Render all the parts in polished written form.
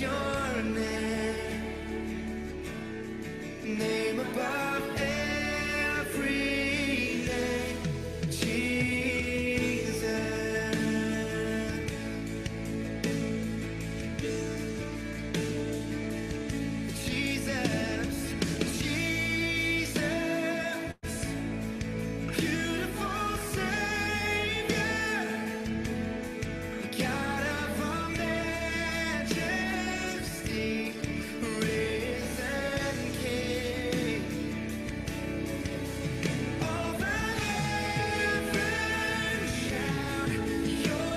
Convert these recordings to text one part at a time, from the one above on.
your name, name above every name, Jesus. Jesus, Jesus, beautiful Savior, God of all majesty, risen King. Over heaven shout your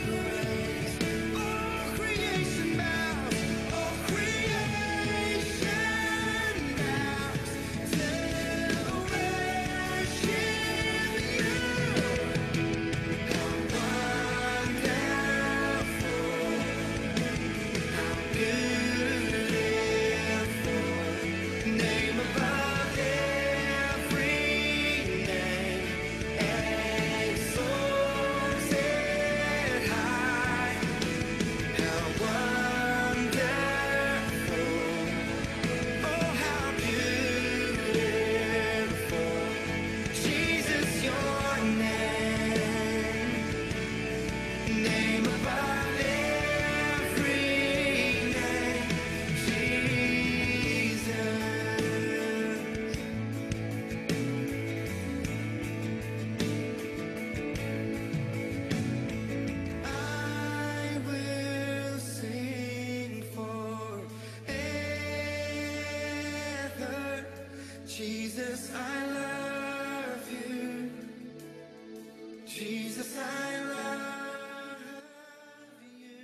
praise. All creation bows, all creation bows to worship you. Name above every name, exalted high. How wonderful, oh how beautiful, Jesus your name, name above every name, Jesus. I will sing forever, Jesus, I love you, Jesus, I love you.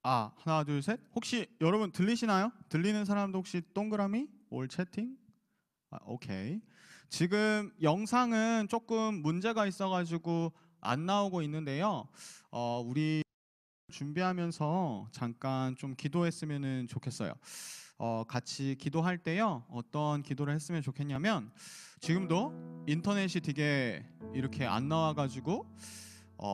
하나 둘 셋. 혹시 여러분 들리시나요? 들리는 사람도 혹시 동그라미? 올 채팅? 오케이. 지금 영상은 조금 문제가 있어가지고 안 나오고 있는데요. 우리 준비하면서 잠깐 좀 기도했으면 좋겠어요. 같이 기도할 때요. 어떤 기도를 했으면 좋겠냐면, 지금도 인터넷이 되게 이렇게 안 나와가지고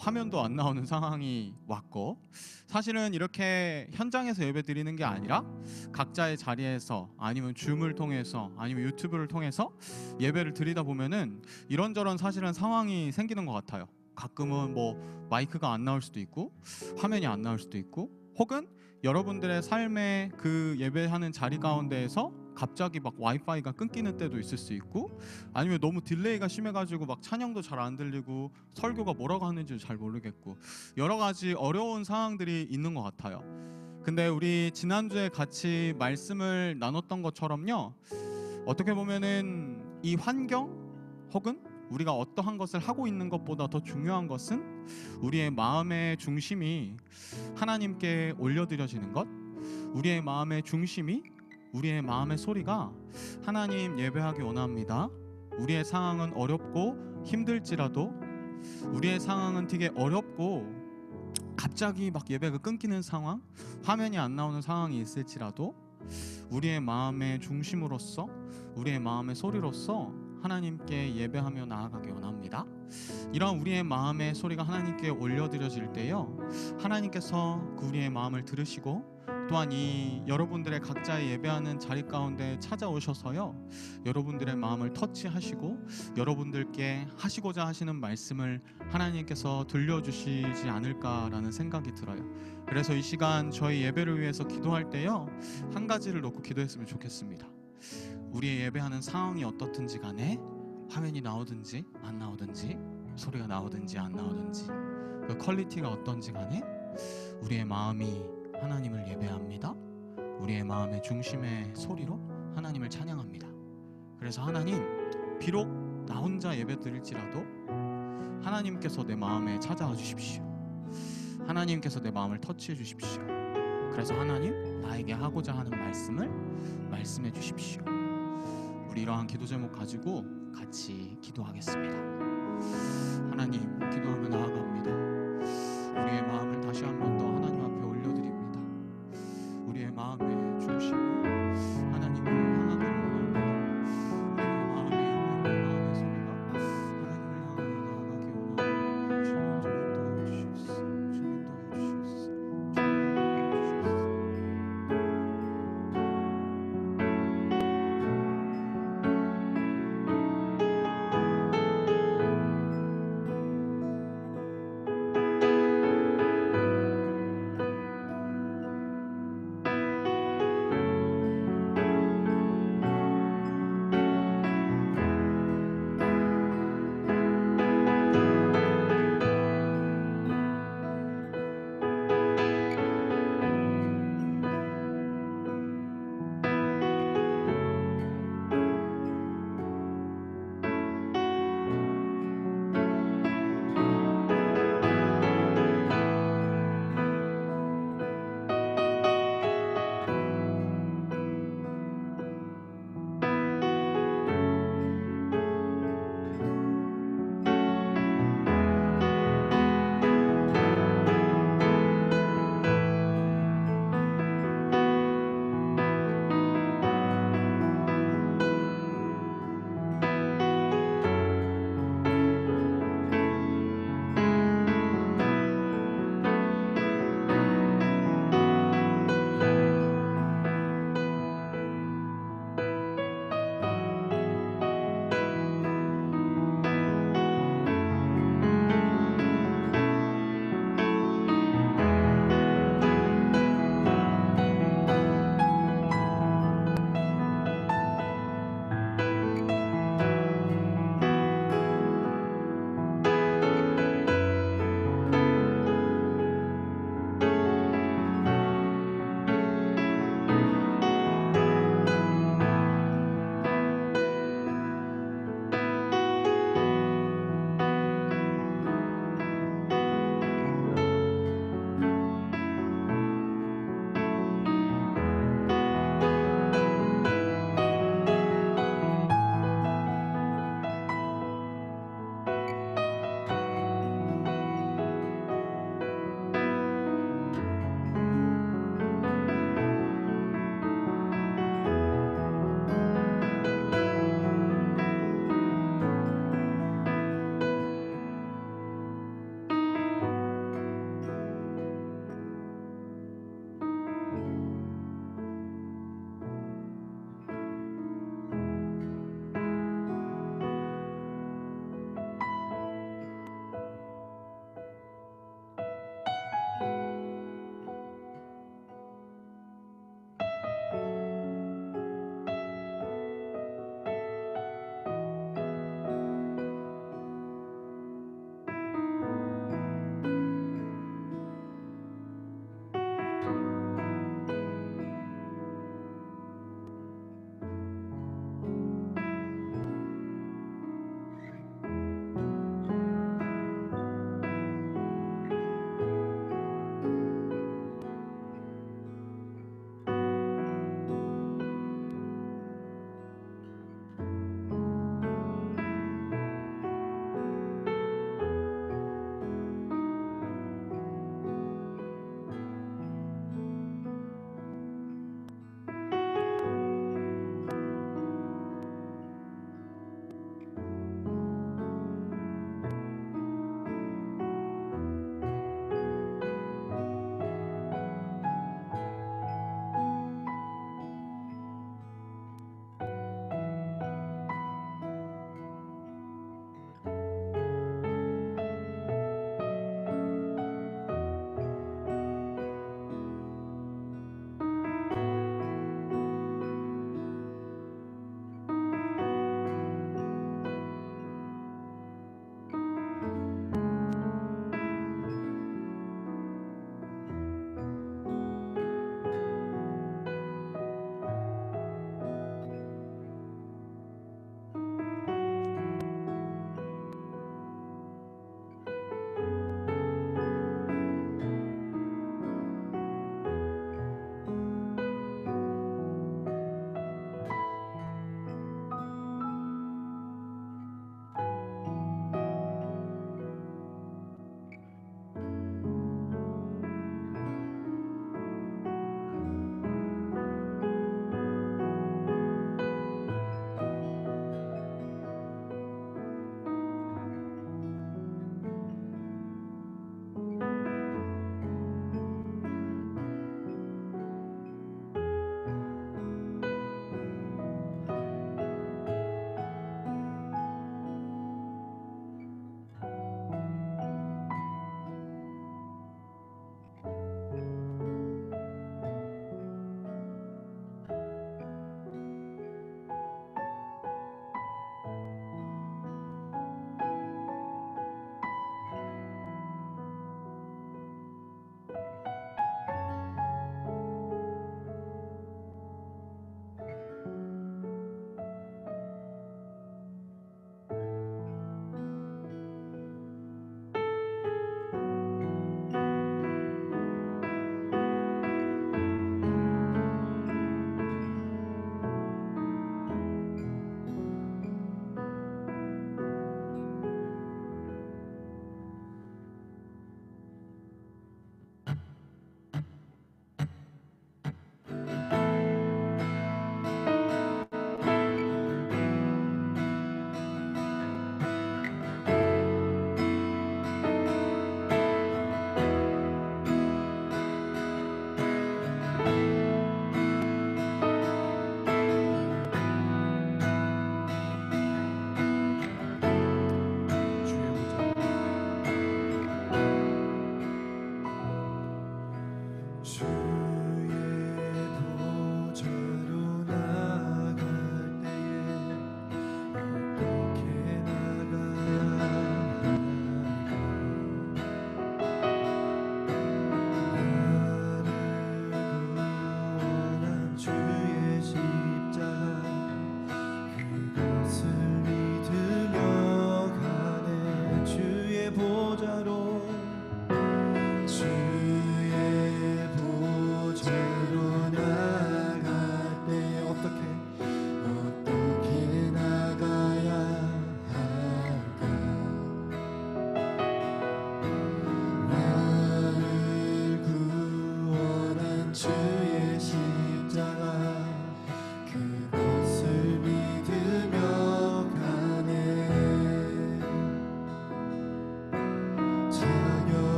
화면도 안 나오는 상황이 왔고, 사실은 이렇게 현장에서 예배 드리는 게 아니라 각자의 자리에서 아니면 줌을 통해서 아니면 유튜브를 통해서 예배를 드리다 보면은 이런저런 사실은 상황이 생기는 것 같아요. 가끔은 뭐 마이크가 안 나올 수도 있고 화면이 안 나올 수도 있고, 혹은 여러분들의 삶의 그 예배하는 자리 가운데에서 갑자기 막 와이파이가 끊기는 때도 있을 수 있고, 아니면 너무 딜레이가 심해가지고 막 찬양도 잘 안 들리고 설교가 뭐라고 하는지 잘 모르겠고, 여러 가지 어려운 상황들이 있는 것 같아요. 근데 우리 지난주에 같이 말씀을 나눴던 것처럼요, 어떻게 보면은 이 환경 혹은 우리가 어떠한 것을 하고 있는 것보다 더 중요한 것은 우리의 마음의 중심이 하나님께 올려드려지는 것, 우리의 마음의 중심이, 우리의 마음의 소리가 하나님 예배하기 원합니다. 우리의 상황은 어렵고 힘들지라도, 우리의 상황은 되게 어렵고 갑자기 막 예배가 끊기는 상황, 화면이 안 나오는 상황이 있을지라도, 우리의 마음의 중심으로서, 우리의 마음의 소리로서 하나님께 예배하며 나아가기 원합니다. 이런 우리의 마음의 소리가 하나님께 올려드려질 때요, 하나님께서 그 우리의 마음을 들으시고 또한 이 여러분들의 각자의 예배하는 자리 가운데 찾아오셔서요, 여러분들의 마음을 터치하시고 여러분들께 하시고자 하시는 말씀을 하나님께서 들려주시지 않을까라는 생각이 들어요. 그래서 이 시간 저희 예배를 위해서 기도할 때요, 한 가지를 놓고 기도했으면 좋겠습니다. 우리의 예배하는 상황이 어떻든지 간에, 화면이 나오든지 안 나오든지, 소리가 나오든지 안 나오든지, 그 퀄리티가 어떤지 간에 우리의 마음이 하나님을 예배합니다. 우리의 마음의 중심의 소리로 하나님을 찬양합니다. 그래서 하나님, 비록 나 혼자 예배 드릴지라도 하나님께서 내 마음에 찾아와 주십시오. 하나님께서 내 마음을 터치해 주십시오. 그래서 하나님, 나에게 하고자 하는 말씀을 말씀해 주십시오. 우리 이러한 기도 제목 가지고 같이 기도하겠습니다. 하나님, 기도하며 나아갑니다. 우리의 마음을 다시 한 번 더 하나님 앞에 올려드립니다. 우리의 마음의 중심을 하나님을 향하기를 원합니다. 우리의 마음에 있는 마음의 소리가 하나님을 향하여 나아가기 원합니다. 주님, 좀 인도하여 주시옵소서. 주님, 인도하여 주시옵소서.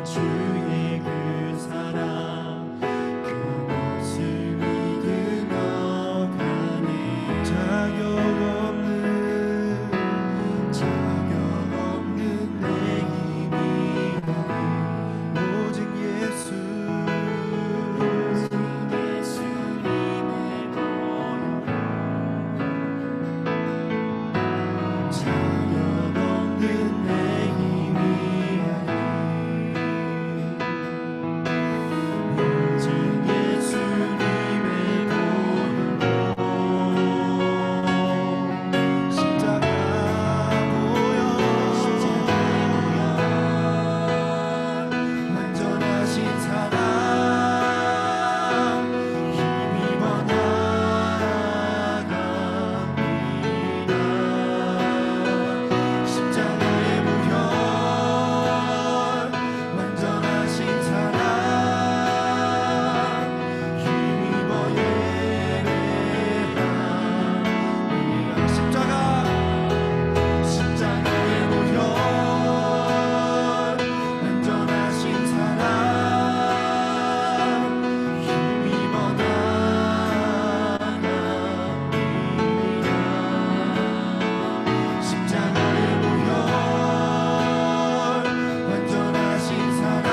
주의 그 사랑 그것을 믿으며 가네 자격 없는 내 힘이 오직 예수님의 자격 없는 내 힘이 오직 예수님의 십자가 보여 완전하신 사랑 힘입어 나아갑니다 십자가의 무혈 완전하신 사랑 힘입어 예배합니다 십자가의 무혈 완전하신 사랑 힘입어 나아갑니다 십자가의 무혈 완전하신 사랑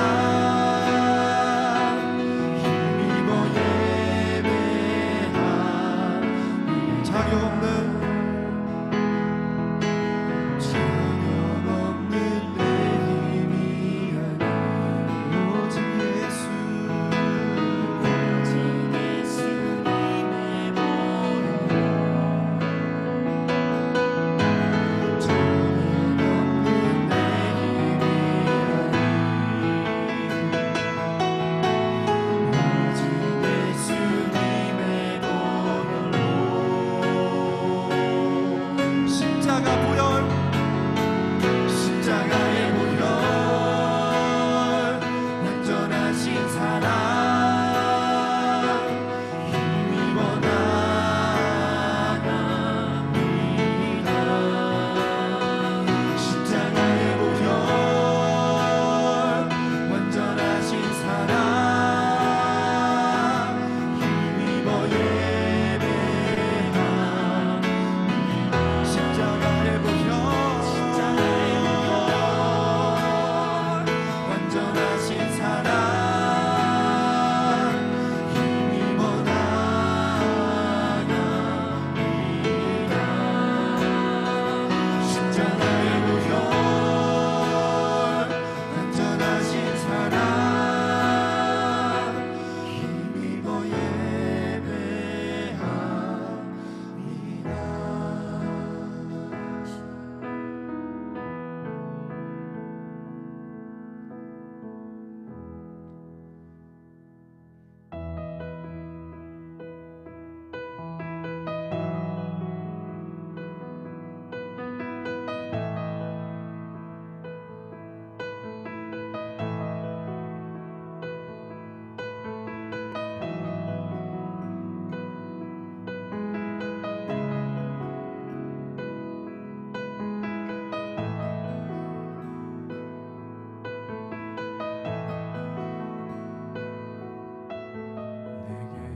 힘입어 예배합니다 자격 없는 내 힘이 아닌 오직 예수님의 십자가 보혈 십자가의 보혈 완전하신 사랑 힘입어 나아갑니다 십자가의 보혈 완전하신 사랑 힘입어 예배합니다 십자가의 보혈 완전하신 사랑 힘입어 나아갑니다 십자가의 보혈 완전하신 사랑 힘입어 예배합니다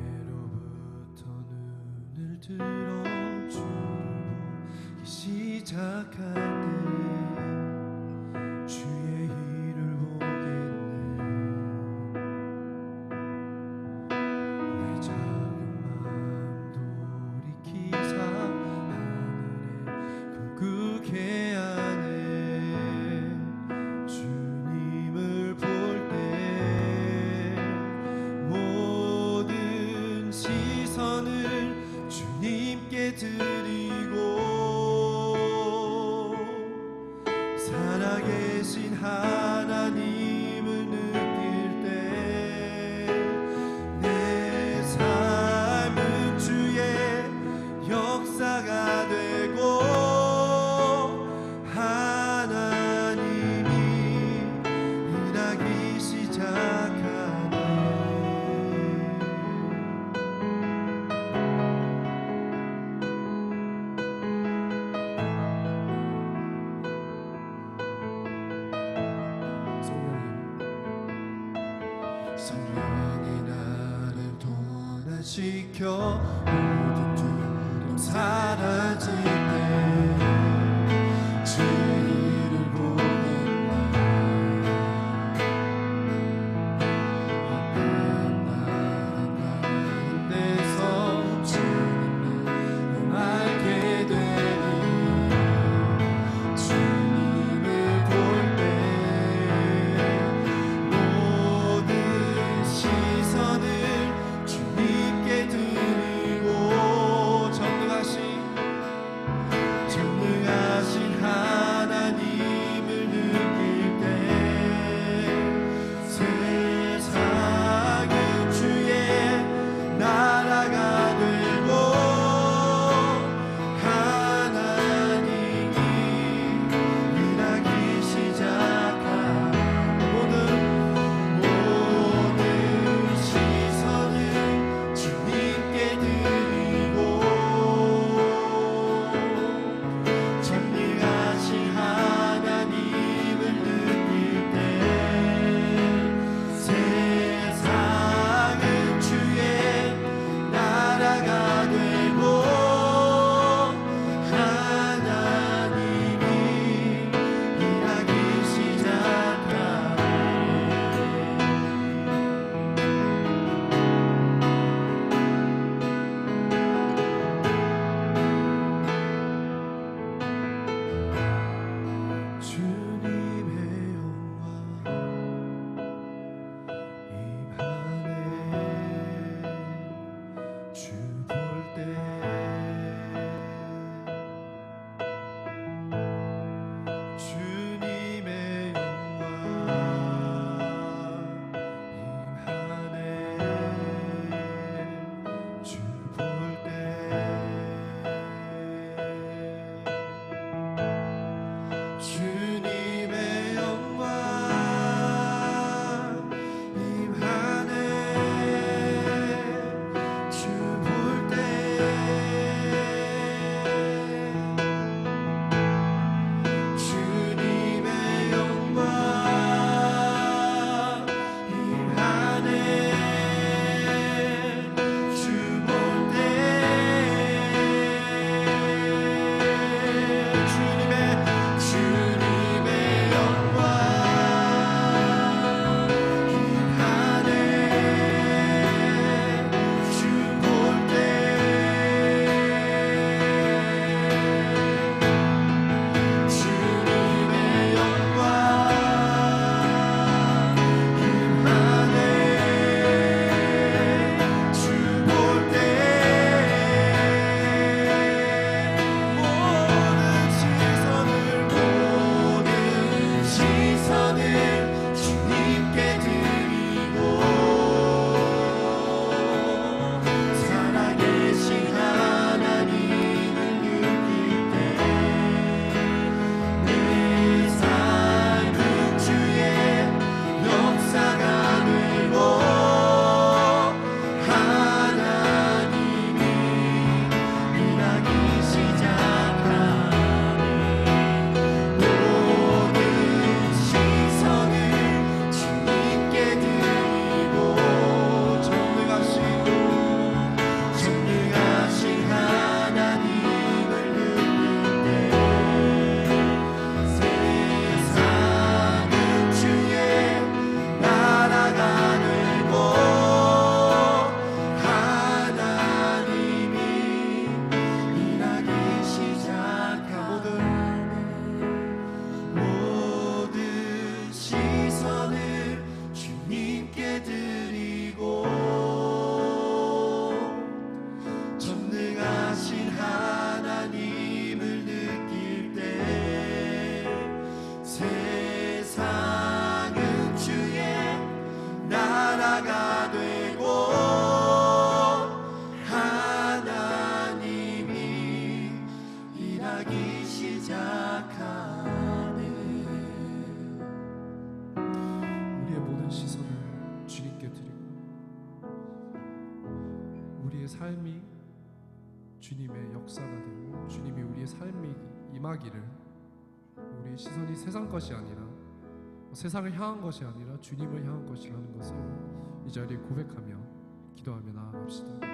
내게로부터 눈을 들어 주를 보기 시작할 때 주의 일을 보겠네 내 작은 마음 돌이키사 하늘에 꿈꾸게 하네 주님을 볼 때 모든 시선을 주님께 드리고 성령이 나를 도난시켜 모든 두려움 사라질 때 주의를 보는 나 데서 주님을 알게 되니 주님을 볼 때 모든 시선을 주님께 드리고 전능하신 하나님을 느낄 때 세상은 주의 나라가 되고 하나님이 일하기 시작한 모든 시선을 주님께 드리고 전능하신 하나님을 느낄 때 세상은 주의 나라가 되고 하나님이 일하기 시작하네. 주님의 영광 임하네. 주 볼 때 주님의 영광 임하네. 주 볼 때 주님의 영광 임하네. 주 볼 때 주님의 영광 임하네. 주 볼 때 주님의 영광 임하네. 주 볼 때 주님의 삶이 주님의 역사가 되고 주님이 우리의 삶이 임하기를, 우리의 시선이 세상 것이 아니라 세상을 향한 것이 아니라 주님을 향한 것이라는 것을 이 자리에 고백하며 기도하며 나아갑시다.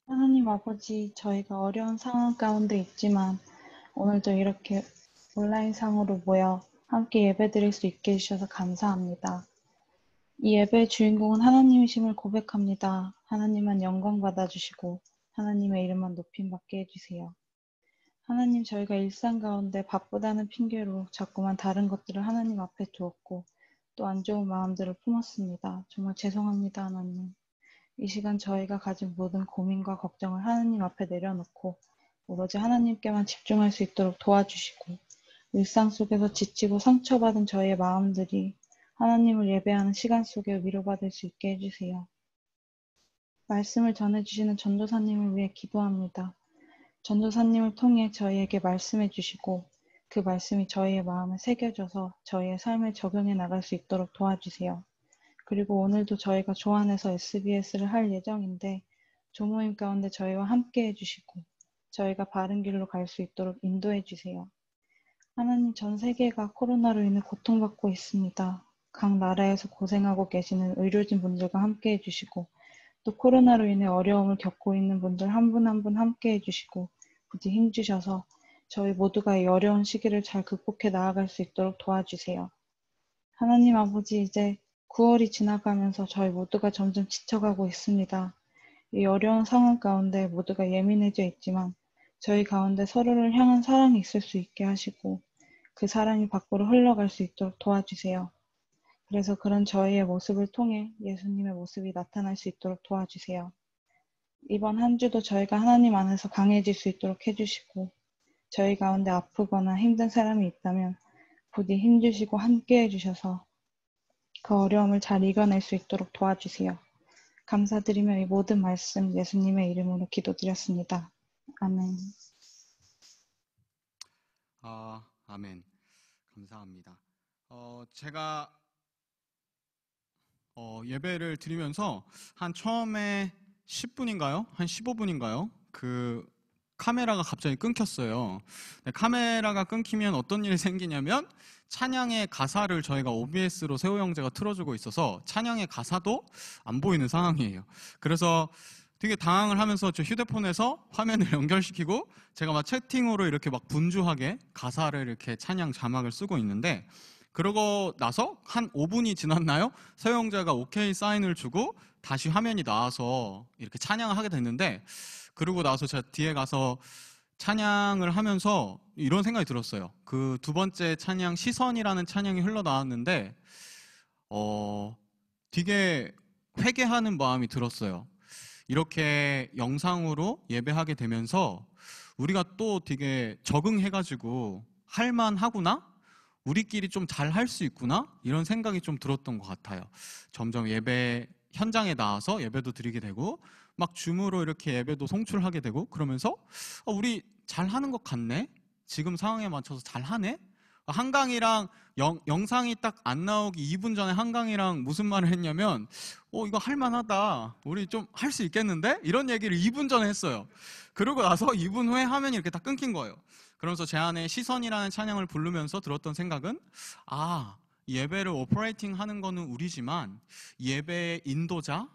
하나님 아버지, 저희가 어려운 상황 가운데 있지만 오늘도 이렇게 온라인상으로 모여 함께 예배드릴 수 있게 해주셔서 감사합니다. 이 예배의 주인공은 하나님이심을 고백합니다. 하나님만 영광 받아주시고 하나님의 이름만 높임받게 해주세요. 하나님, 저희가 일상 가운데 바쁘다는 핑계로 자꾸만 다른 것들을 하나님 앞에 두었고 또 안 좋은 마음들을 품었습니다. 정말 죄송합니다, 하나님. 이 시간 저희가 가진 모든 고민과 걱정을 하나님 앞에 내려놓고 오로지 하나님께만 집중할 수 있도록 도와주시고 일상 속에서 지치고 상처받은 저희의 마음들이 하나님을 예배하는 시간 속에 위로받을 수 있게 해주세요. 말씀을 전해주시는 전도사님을 위해 기도합니다. 전도사님을 통해 저희에게 말씀해 주시고 그 말씀이 저희의 마음에 새겨져서 저희의 삶에 적용해 나갈 수 있도록 도와주세요. 그리고 오늘도 저희가 조안에서 SBS를 할 예정인데 조모임 가운데 저희와 함께 해주시고 저희가 바른 길로 갈 수 있도록 인도해 주세요. 하나님, 전 세계가 코로나로 인해 고통받고 있습니다. 각 나라에서 고생하고 계시는 의료진 분들과 함께 해주시고 또 코로나로 인해 어려움을 겪고 있는 분들 한 분 한 분 함께 해주시고 부디 힘주셔서 저희 모두가 이 어려운 시기를 잘 극복해 나아갈 수 있도록 도와주세요. 하나님 아버지, 이제 9월이 지나가면서 저희 모두가 점점 지쳐가고 있습니다. 이 어려운 상황 가운데 모두가 예민해져 있지만 저희 가운데 서로를 향한 사랑이 있을 수 있게 하시고 그 사랑이 밖으로 흘러갈 수 있도록 도와주세요. 그래서 그런 저희의 모습을 통해 예수님의 모습이 나타날 수 있도록 도와주세요. 이번 한 주도 저희가 하나님 안에서 강해질 수 있도록 해주시고 저희 가운데 아프거나 힘든 사람이 있다면 부디 힘주시고 함께 해주셔서 그 어려움을 잘 이겨낼 수 있도록 도와주세요. 감사드리며 이 모든 말씀 예수님의 이름으로 기도드렸습니다. 아멘. 아멘. 감사합니다. 제가 예배를 드리면서 한 처음에 10분인가요? 한 15분인가요? 그 카메라가 갑자기 끊겼어요. 카메라가 끊기면 어떤 일이 생기냐면 찬양의 가사를 저희가 OBS로 세호 형제가 틀어주고 있어서 찬양의 가사도 안 보이는 상황이에요. 그래서 되게 당황을 하면서 저 휴대폰에서 화면을 연결시키고 제가 막 채팅으로 이렇게 막 분주하게 가사를 이렇게 찬양 자막을 쓰고 있는데 그러고 나서 한 5분이 지났나요? 세호 형제가 오케이 사인을 주고 다시 화면이 나와서 이렇게 찬양을 하게 됐는데 그러고 나서 제가 뒤에 가서 찬양을 하면서 이런 생각이 들었어요. 그 두 번째 찬양 시선이라는 찬양이 흘러나왔는데 되게 회개하는 마음이 들었어요. 이렇게 영상으로 예배하게 되면서 우리가 또 되게 적응해가지고 할만하구나? 우리끼리 좀 잘 할 수 있구나? 이런 생각이 좀 들었던 것 같아요. 점점 예배 현장에 나와서 예배도 드리게 되고 막 줌으로 이렇게 예배도 송출하게 되고 그러면서 우리 잘하는 것 같네? 지금 상황에 맞춰서 잘하네? 한강이랑 영상이 딱 안 나오기 2분 전에 한강이랑 무슨 말을 했냐면 이거 할만하다. 우리 좀 할 수 있겠는데? 이런 얘기를 2분 전에 했어요. 그러고 나서 2분 후에 화면이 이렇게 딱 끊긴 거예요. 그러면서 제 안에 시선이라는 찬양을 부르면서 들었던 생각은 예배를 오퍼레이팅 하는 거는 우리지만 예배의 인도자,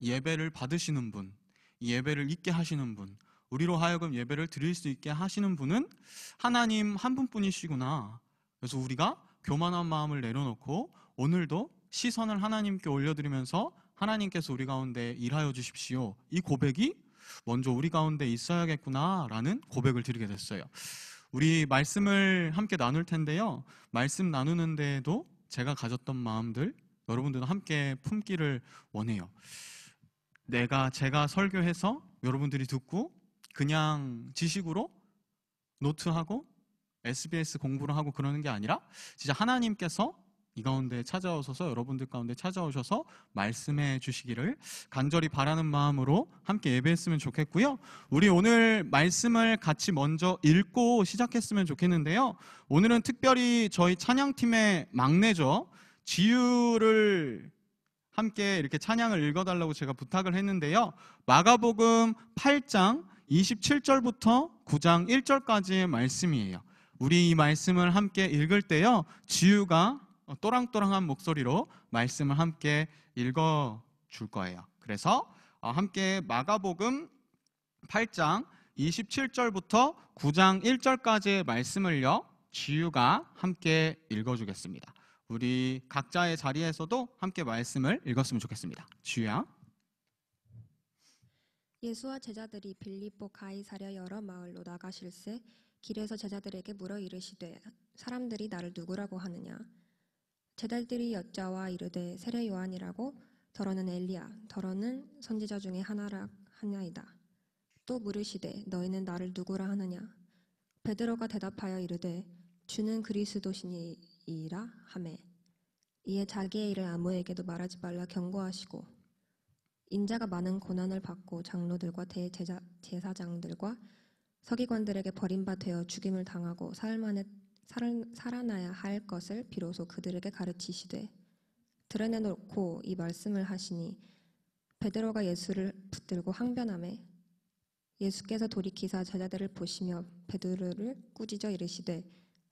예배를 받으시는 분, 예배를 있게 하시는 분, 우리로 하여금 예배를 드릴 수 있게 하시는 분은 하나님 한 분뿐이시구나. 그래서 우리가 교만한 마음을 내려놓고 오늘도 시선을 하나님께 올려드리면서 하나님께서 우리 가운데 일하여 주십시오. 이 고백이 먼저 우리 가운데 있어야겠구나라는 고백을 드리게 됐어요. 우리 말씀을 함께 나눌 텐데요. 말씀 나누는 데에도 제가 가졌던 마음들 여러분들도 함께 품기를 원해요. 제가 설교해서 여러분들이 듣고 그냥 지식으로 노트하고 SBS 공부를 하고 그러는 게 아니라 진짜 하나님께서 이 가운데 찾아오셔서 여러분들 가운데 찾아오셔서 말씀해 주시기를 간절히 바라는 마음으로 함께 예배했으면 좋겠고요. 우리 오늘 말씀을 같이 먼저 읽고 시작했으면 좋겠는데요. 오늘은 특별히 저희 찬양팀의 막내죠. 지유를 함께 이렇게 찬양을 읽어달라고 제가 부탁을 했는데요. 마가복음 8장 27절부터 9장 1절까지의 말씀이에요. 우리 이 말씀을 함께 읽을 때요, 지유가 또랑또랑한 목소리로 말씀을 함께 읽어줄 거예요. 그래서 함께 마가복음 8장 27절부터 9장 1절까지의 말씀을요, 지유가 함께 읽어주겠습니다. 우리 각자의 자리에서도 함께 말씀을 읽었으면 좋겠습니다. 지유야. 예수와 제자들이 빌립보 가이사랴 여러 마을로 나가실새 길에서 제자들에게 물어 이르시되 사람들이 나를 누구라고 하느냐. 제자들이 여짜와 이르되 세례 요한이라고, 더러는 엘리야, 더러는 선지자 중에 하나이다. 또 물으시되 너희는 나를 누구라 하느냐. 베드로가 대답하여 이르되 주는 그리스도시니이라 하매, 이에 자기의 일을 아무에게도 말하지 말라 경고하시고, 인자가 많은 고난을 받고 장로들과 대제사장들과 서기관들에게 버림받아 죽임을 당하고 사흘 만에 살아나야 할 것을 비로소 그들에게 가르치시되 드러내놓고 이 말씀을 하시니, 베드로가 예수를 붙들고 항변하매 예수께서 돌이키사 제자들을 보시며 베드로를 꾸짖어 이르시되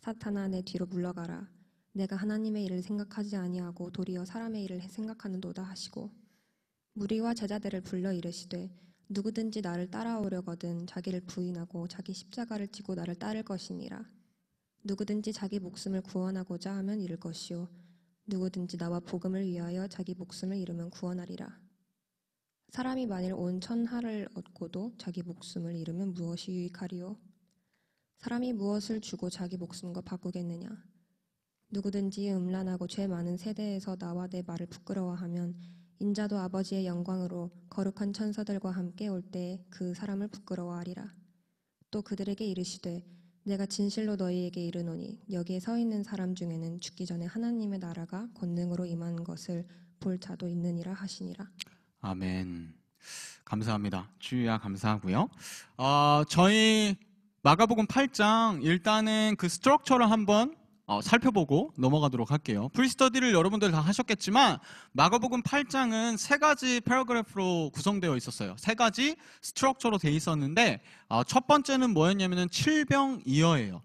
사탄아 내 뒤로 물러가라. 내가 하나님의 일을 생각하지 아니하고 도리어 사람의 일을 생각하는도다 하시고, 무리와 제자들을 불러 이르시되 누구든지 나를 따라오려거든 자기를 부인하고 자기 십자가를 지고 나를 따를 것이니라. 누구든지 자기 목숨을 구원하고자 하면 잃을 것이요 누구든지 나와 복음을 위하여 자기 목숨을 잃으면 구원하리라. 사람이 만일 온 천하를 얻고도 자기 목숨을 잃으면 무엇이 유익하리요? 사람이 무엇을 주고 자기 목숨과 바꾸겠느냐? 누구든지 음란하고 죄 많은 세대에서 나와 내 말을 부끄러워하면 인자도 아버지의 영광으로 거룩한 천사들과 함께 올 때에 그 사람을 부끄러워하리라. 또 그들에게 이르시되 내가 진실로 너희에게 이르노니 여기에 서 있는 사람 중에는 죽기 전에 하나님의 나라가 권능으로 임한 것을 볼 자도 있느니라 하시니라. 아멘. 감사합니다. 주야 감사하고요. 저희 마가복음 8장 일단은 그 스트럭처를 한번 살펴보고 넘어가도록 할게요. 프리스터디를 여러분들 다 하셨겠지만 마가복음 8장은 세 가지 패러그래프로 구성되어 있었어요. 세 가지 스트럭처로 되어 있었는데 첫 번째는 뭐였냐면은 칠병이어예요.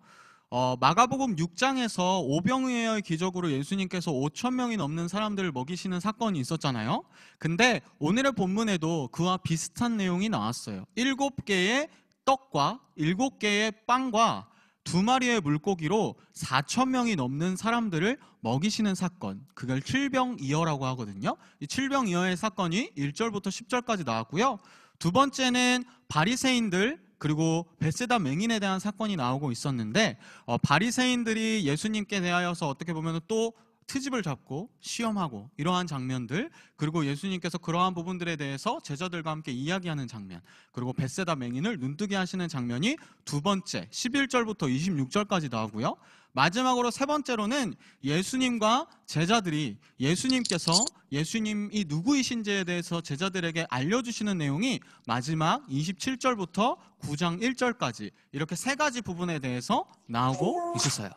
마가복음 6장에서 오병이어의 기적으로 예수님께서 5,000명이 넘는 사람들을 먹이시는 사건이 있었잖아요. 근데 오늘의 본문에도 그와 비슷한 내용이 나왔어요. 7개의 떡과 7개의 빵과 2마리의 물고기로 4,000명이 넘는 사람들을 먹이시는 사건, 그걸 칠병이어라고 하거든요. 이 칠병이어의 사건이 1절부터 10절까지 나왔고요. 두 번째는 바리새인들 그리고 벳세다 맹인에 대한 사건이 나오고 있었는데, 바리새인들이 예수님께 대하여서 어떻게 보면 또 트집을 잡고 시험하고 이러한 장면들, 그리고 예수님께서 그러한 부분들에 대해서 제자들과 함께 이야기하는 장면, 그리고 벳세다 맹인을 눈뜨게 하시는 장면이 두 번째 11절부터 26절까지 나오고요. 마지막으로 세 번째로는 예수님과 제자들이 예수님께서 예수님이 누구이신지에 대해서 제자들에게 알려주시는 내용이 마지막 27절부터 9장 1절까지 이렇게 세 가지 부분에 대해서 나오고 있었어요.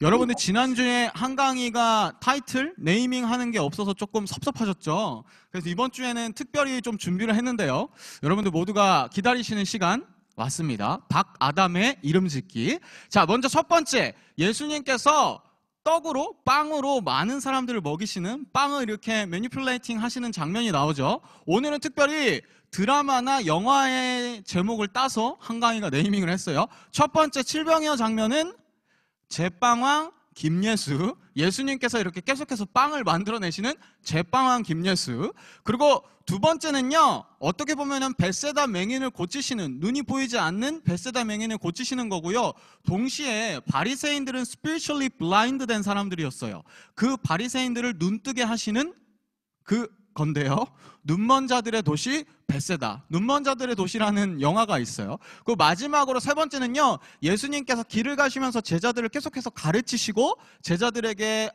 여러분들 지난주에 한강이가 타이틀 네이밍 하는 게 없어서 조금 섭섭하셨죠? 그래서 이번 주에는 특별히 좀 준비를 했는데요. 여러분들 모두가 기다리시는 시간 왔습니다. 박아담의 이름 짓기. 자, 먼저 첫 번째, 예수님께서 떡으로 빵으로 많은 사람들을 먹이시는, 빵을 이렇게 매니플레이팅 하시는 장면이 나오죠. 오늘은 특별히 드라마나 영화의 제목을 따서 한강이가 네이밍을 했어요. 첫 번째 칠병이어 장면은 제빵왕 김예수, 예수님께서 이렇게 계속해서 빵을 만들어내시는 제빵왕 김예수. 그리고 두 번째는요, 어떻게 보면은 벳세다 맹인을 고치시는, 눈이 보이지 않는 벳세다 맹인을 고치시는 거고요. 동시에 바리새인들은 spiritually blind 된 사람들이었어요. 그 바리새인들을 눈뜨게 하시는 그 건데요. 눈먼 자들의 도시 벳세다, 눈먼 자들의 도시라는 영화가 있어요. 그 마지막으로 세 번째는요, 예수님께서 길을 가시면서 제자들을 계속해서 가르치시고 제자들에게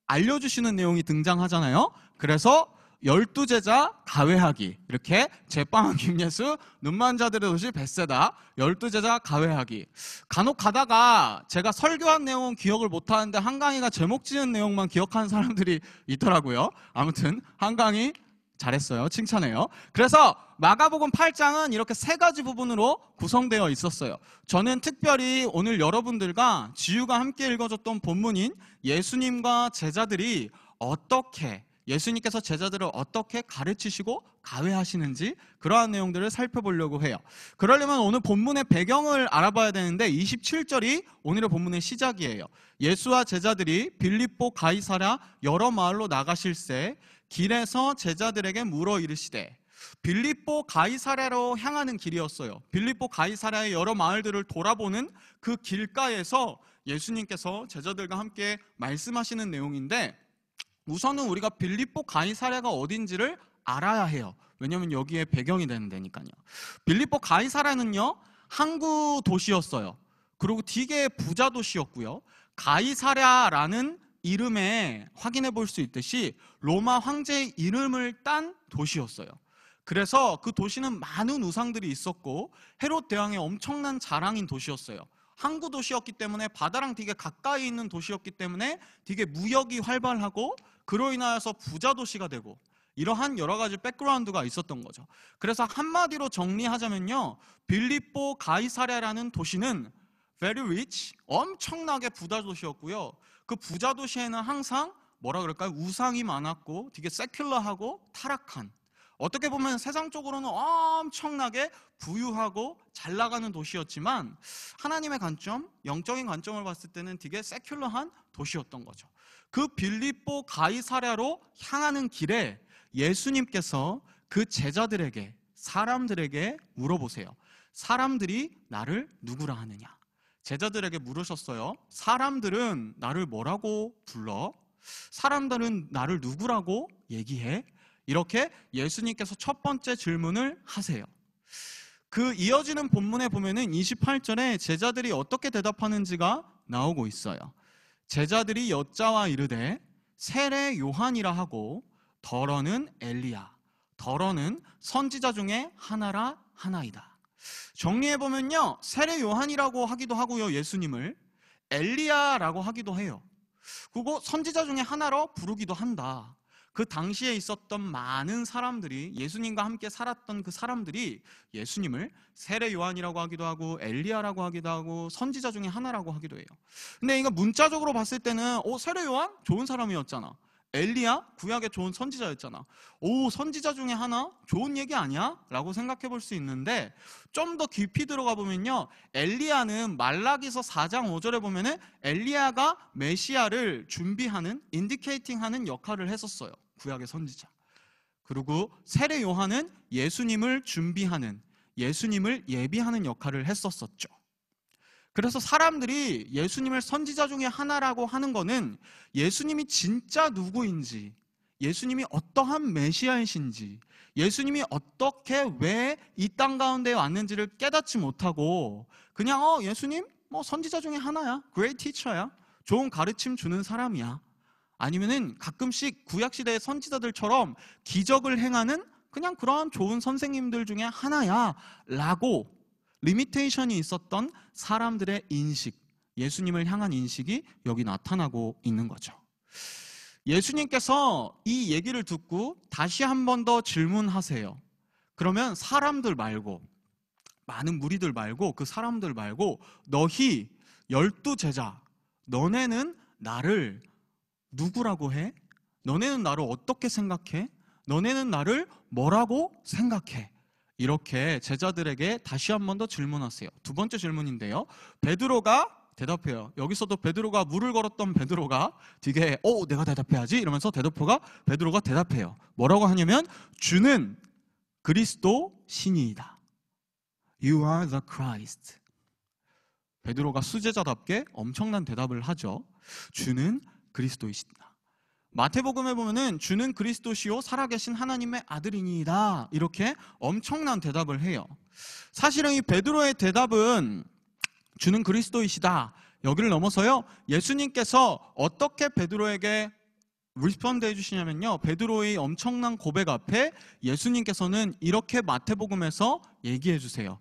알려주시는 내용이 등장하잖아요. 그래서 12제자 가회하기, 이렇게 제빵왕 김예수, 눈먼 자들의 도시 벳세다, 12제자 가회하기. 간혹 가다가 제가 설교한 내용은 기억을 못하는데 한강이가 제목 지은 내용만 기억하는 사람들이 있더라고요. 아무튼 한강이 잘했어요. 칭찬해요. 그래서 마가복음 8장은 이렇게 세 가지 부분으로 구성되어 있었어요. 저는 특별히 오늘 여러분들과 지유가 함께 읽어줬던 본문인 예수님과 제자들이 어떻게, 예수님께서 제자들을 어떻게 가르치시고 가회하시는지 그러한 내용들을 살펴보려고 해요. 그러려면 오늘 본문의 배경을 알아봐야 되는데 27절이 오늘의 본문의 시작이에요. 예수와 제자들이 빌립보 가이사랴 여러 마을로 나가실새 길에서 제자들에게 물어 이르시되, 빌립보 가이사랴로 향하는 길이었어요. 빌립보 가이사랴의 여러 마을들을 돌아보는 그 길가에서 예수님께서 제자들과 함께 말씀하시는 내용인데, 우선은 우리가 빌립보 가이사랴가 어딘지를 알아야 해요. 왜냐하면 여기에 배경이 되는 데니까요. 빌립보 가이사랴는요, 항구 도시였어요. 그리고 되게 부자 도시였고요. 가이사랴라는 이름에 확인해 볼 수 있듯이 로마 황제의 이름을 딴 도시였어요. 그래서 그 도시는 많은 우상들이 있었고 헤롯 대왕의 엄청난 자랑인 도시였어요. 항구 도시였기 때문에, 바다랑 되게 가까이 있는 도시였기 때문에 되게 무역이 활발하고, 그로 인하여서 부자 도시가 되고, 이러한 여러 가지 백그라운드가 있었던 거죠. 그래서 한마디로 정리하자면요, 빌립보 가이사랴라는 도시는 very rich, 엄청나게 부자 도시였고요. 그 부자 도시에는 항상 뭐라 그럴까요? 우상이 많았고 되게 세큘러하고 타락한, 어떻게 보면 세상적으로는 엄청나게 부유하고 잘 나가는 도시였지만 하나님의 관점, 영적인 관점을 봤을 때는 되게 세큘러한 도시였던 거죠. 그 빌립보 가이사랴로 향하는 길에 예수님께서 그 제자들에게, 사람들에게 물어보세요. 사람들이 나를 누구라 하느냐? 제자들에게 물으셨어요. 사람들은 나를 뭐라고 불러? 사람들은 나를 누구라고 얘기해? 이렇게 예수님께서 첫 번째 질문을 하세요. 그 이어지는 본문에 보면은 28절에 제자들이 어떻게 대답하는지가 나오고 있어요. 제자들이 여짜와 이르되 세례 요한이라 하고 더러는 엘리야, 더러는 선지자 중에 하나라 하나이다. 정리해보면요, 세례 요한이라고 하기도 하고요, 예수님을 엘리야라고 하기도 해요. 그리고 선지자 중에 하나로 부르기도 한다. 그 당시에 있었던 많은 사람들이, 예수님과 함께 살았던 그 사람들이 예수님을 세례 요한이라고 하기도 하고 엘리야라고 하기도 하고 선지자 중에 하나라고 하기도 해요. 근데 이거 문자적으로 봤을 때는 세례 요한? 좋은 사람이었잖아. 엘리야? 구약의 좋은 선지자였잖아. 선지자 중에 하나? 좋은 얘기 아니야? 라고 생각해 볼 수 있는데, 좀 더 깊이 들어가 보면요, 엘리야는 말라기서 4장 5절에 보면은 엘리야가 메시아를 준비하는, 인디케이팅하는 역할을 했었어요. 구약의 선지자. 그리고 세례 요한은 예수님을 준비하는, 예수님을 예비하는 역할을 했었었죠. 그래서 사람들이 예수님을 선지자 중에 하나라고 하는 거는 예수님이 진짜 누구인지, 예수님이 어떠한 메시아이신지, 예수님이 어떻게 왜 이 땅 가운데 왔는지를 깨닫지 못하고 그냥 예수님 선지자 중에 하나야, great teacher야, 좋은 가르침 주는 사람이야, 아니면은 가끔씩 구약시대의 선지자들처럼 기적을 행하는 그냥 그러한 좋은 선생님들 중에 하나야 라고 리미테이션이 있었던 사람들의 인식, 예수님을 향한 인식이 여기 나타나고 있는 거죠. 예수님께서 이 얘기를 듣고 다시 한 번 더 질문하세요. 그러면 사람들 말고, 많은 무리들 말고, 그 사람들 말고 너희 12제자, 너네는 나를 누구라고 해? 너네는 나를 어떻게 생각해? 너네는 나를 뭐라고 생각해? 이렇게 제자들에게 다시 한 번 더 질문하세요. 두 번째 질문인데요. 베드로가 대답해요. 여기서도 베드로가 물을 걸었던 베드로가 되게 내가 대답해야지 이러면서 베드로가 대답해요. 뭐라고 하냐면 주는 그리스도 신이이다. You are the Christ. 베드로가 수제자답게 엄청난 대답을 하죠. 주는 그리스도이시다. 마태복음에 보면은 주는 그리스도시요 살아계신 하나님의 아들이니이다. 이렇게 엄청난 대답을 해요. 사실은 이 베드로의 대답은 주는 그리스도이시다. 여기를 넘어서요. 예수님께서 어떻게 베드로에게 리스폰드 해주시냐면요. 베드로의 엄청난 고백 앞에 예수님께서는 이렇게 마태복음에서 얘기해 주세요.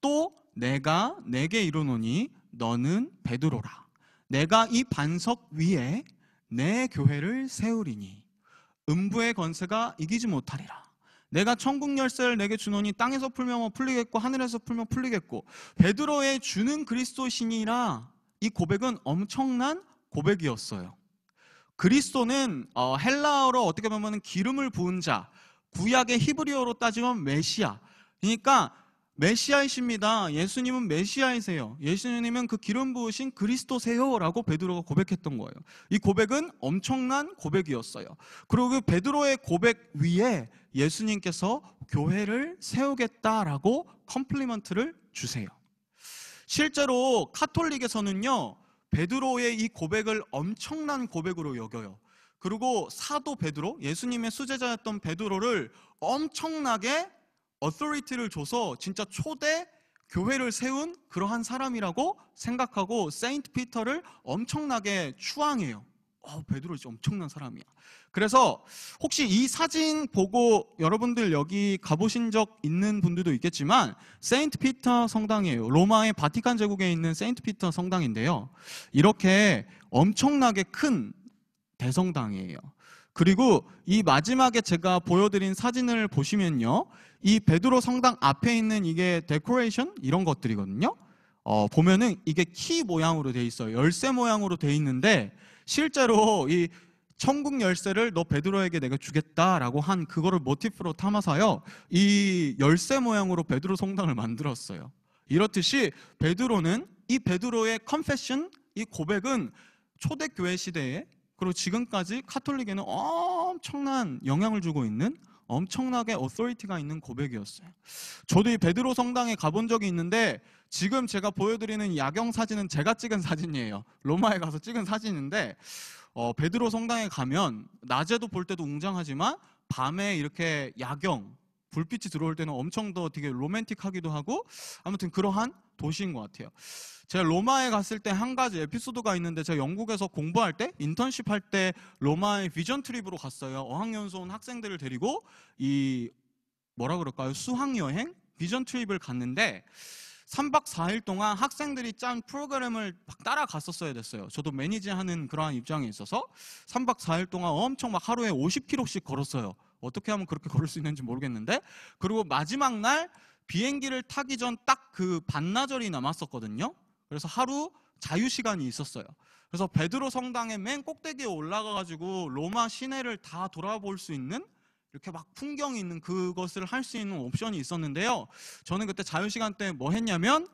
또 내가 내게 이르노니 너는 베드로라. 내가 이 반석 위에 내 교회를 세우리니 음부의 권세가 이기지 못하리라. 내가 천국 열쇠를 내게 주노니 땅에서 풀면 풀리겠고 하늘에서 풀면 풀리겠고. 베드로의 주는 그리스도시니라 이 고백은 엄청난 고백이었어요. 그리스도는 헬라어로 어떻게 보면 기름을 부은 자, 구약의 히브리어로 따지면 메시아. 그러니까 메시아이십니다. 예수님은 메시아이세요. 예수님은 그 기름 부으신 그리스도세요 라고 베드로가 고백했던 거예요. 이 고백은 엄청난 고백이었어요. 그리고 그 베드로의 고백 위에 예수님께서 교회를 세우겠다라고 컴플리먼트를 주세요. 실제로 카톨릭에서는요, 베드로의 이 고백을 엄청난 고백으로 여겨요. 그리고 사도 베드로, 예수님의 수제자였던 베드로를 엄청나게 어토리티를 줘서 진짜 초대 교회를 세운 그러한 사람이라고 생각하고 세인트 피터를 엄청나게 추앙해요. 베드로 진짜 엄청난 사람이야. 그래서 혹시 이 사진 보고 여러분들 여기 가보신 적 있는 분들도 있겠지만 세인트 피터 성당이에요. 로마의 바티칸 제국에 있는 세인트 피터 성당인데요. 이렇게 엄청나게 큰 대성당이에요. 그리고 이 마지막에 제가 보여드린 사진을 보시면요, 이 베드로 성당 앞에 있는 이게 데코레이션 이런 것들이거든요. 보면은 이게 키 모양으로 돼 있어요. 열쇠 모양으로 돼 있는데 실제로 이 천국 열쇠를 너 베드로에게 내가 주겠다라고 한 그거를 모티프로 삼아서요, 이 열쇠 모양으로 베드로 성당을 만들었어요. 이렇듯이 베드로는 이 베드로의 컨페션, 이 고백은 초대교회 시대에 그리고 지금까지 카톨릭에는 엄청난 영향을 주고 있는 엄청나게 어토리티가 있는 고백이었어요. 저도 이 베드로 성당에 가본 적이 있는데 지금 제가 보여드리는 야경 사진은 제가 찍은 사진이에요. 로마에 가서 찍은 사진인데 베드로 성당에 가면 낮에도 볼 때도 웅장하지만 밤에 이렇게 야경, 불빛이 들어올 때는 엄청 더 되게 로맨틱하기도 하고 아무튼 그러한 도시인 것 같아요. 제가 로마에 갔을 때 한 가지 에피소드가 있는데 제가 영국에서 공부할 때 인턴십 할 때 로마의 비전 트립으로 갔어요. 어학연수 온 학생들을 데리고 이 뭐라 그럴까요? 수학여행 비전 트립을 갔는데 3박 4일 동안 학생들이 짠 프로그램을 막 따라갔었어야 됐어요. 저도 매니지하는 그러한 입장에 있어서 3박 4일 동안 엄청 막 하루에 50km씩 걸었어요. 어떻게 하면 그렇게 걸을 수 있는지 모르겠는데, 그리고 마지막 날 비행기를 타기 전 딱 그 반나절이 남았었거든요. 그래서 하루 자유시간이 있었어요. 그래서 베드로 성당의 맨 꼭대기에 올라가가지고 로마 시내를 다 돌아볼 수 있는 이렇게 막 풍경이 있는 그것을 할 수 있는 옵션이 있었는데요. 저는 그때 자유시간 때 뭐 했냐면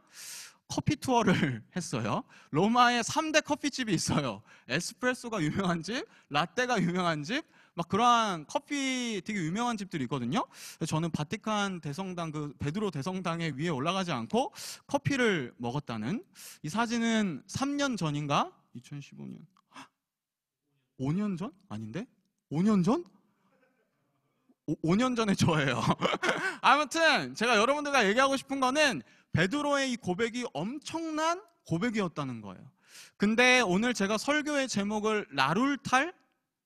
커피 투어를 했어요. 로마에 3대 커피집이 있어요. 에스프레소가 유명한 집, 라떼가 유명한 집, 막 그러한 커피 되게 유명한 집들이 있거든요. 저는 바티칸 대성당 그 베드로 대성당에 위에 올라가지 않고 커피를 먹었다는 이 사진은 3년 전인가? 2015년 5년 전? 아닌데? 5년 전? 5년 전에 저예요. 아무튼 제가 여러분들과 얘기하고 싶은 거는 베드로의 이 고백이 엄청난 고백이었다는 거예요. 근데 오늘 제가 설교의 제목을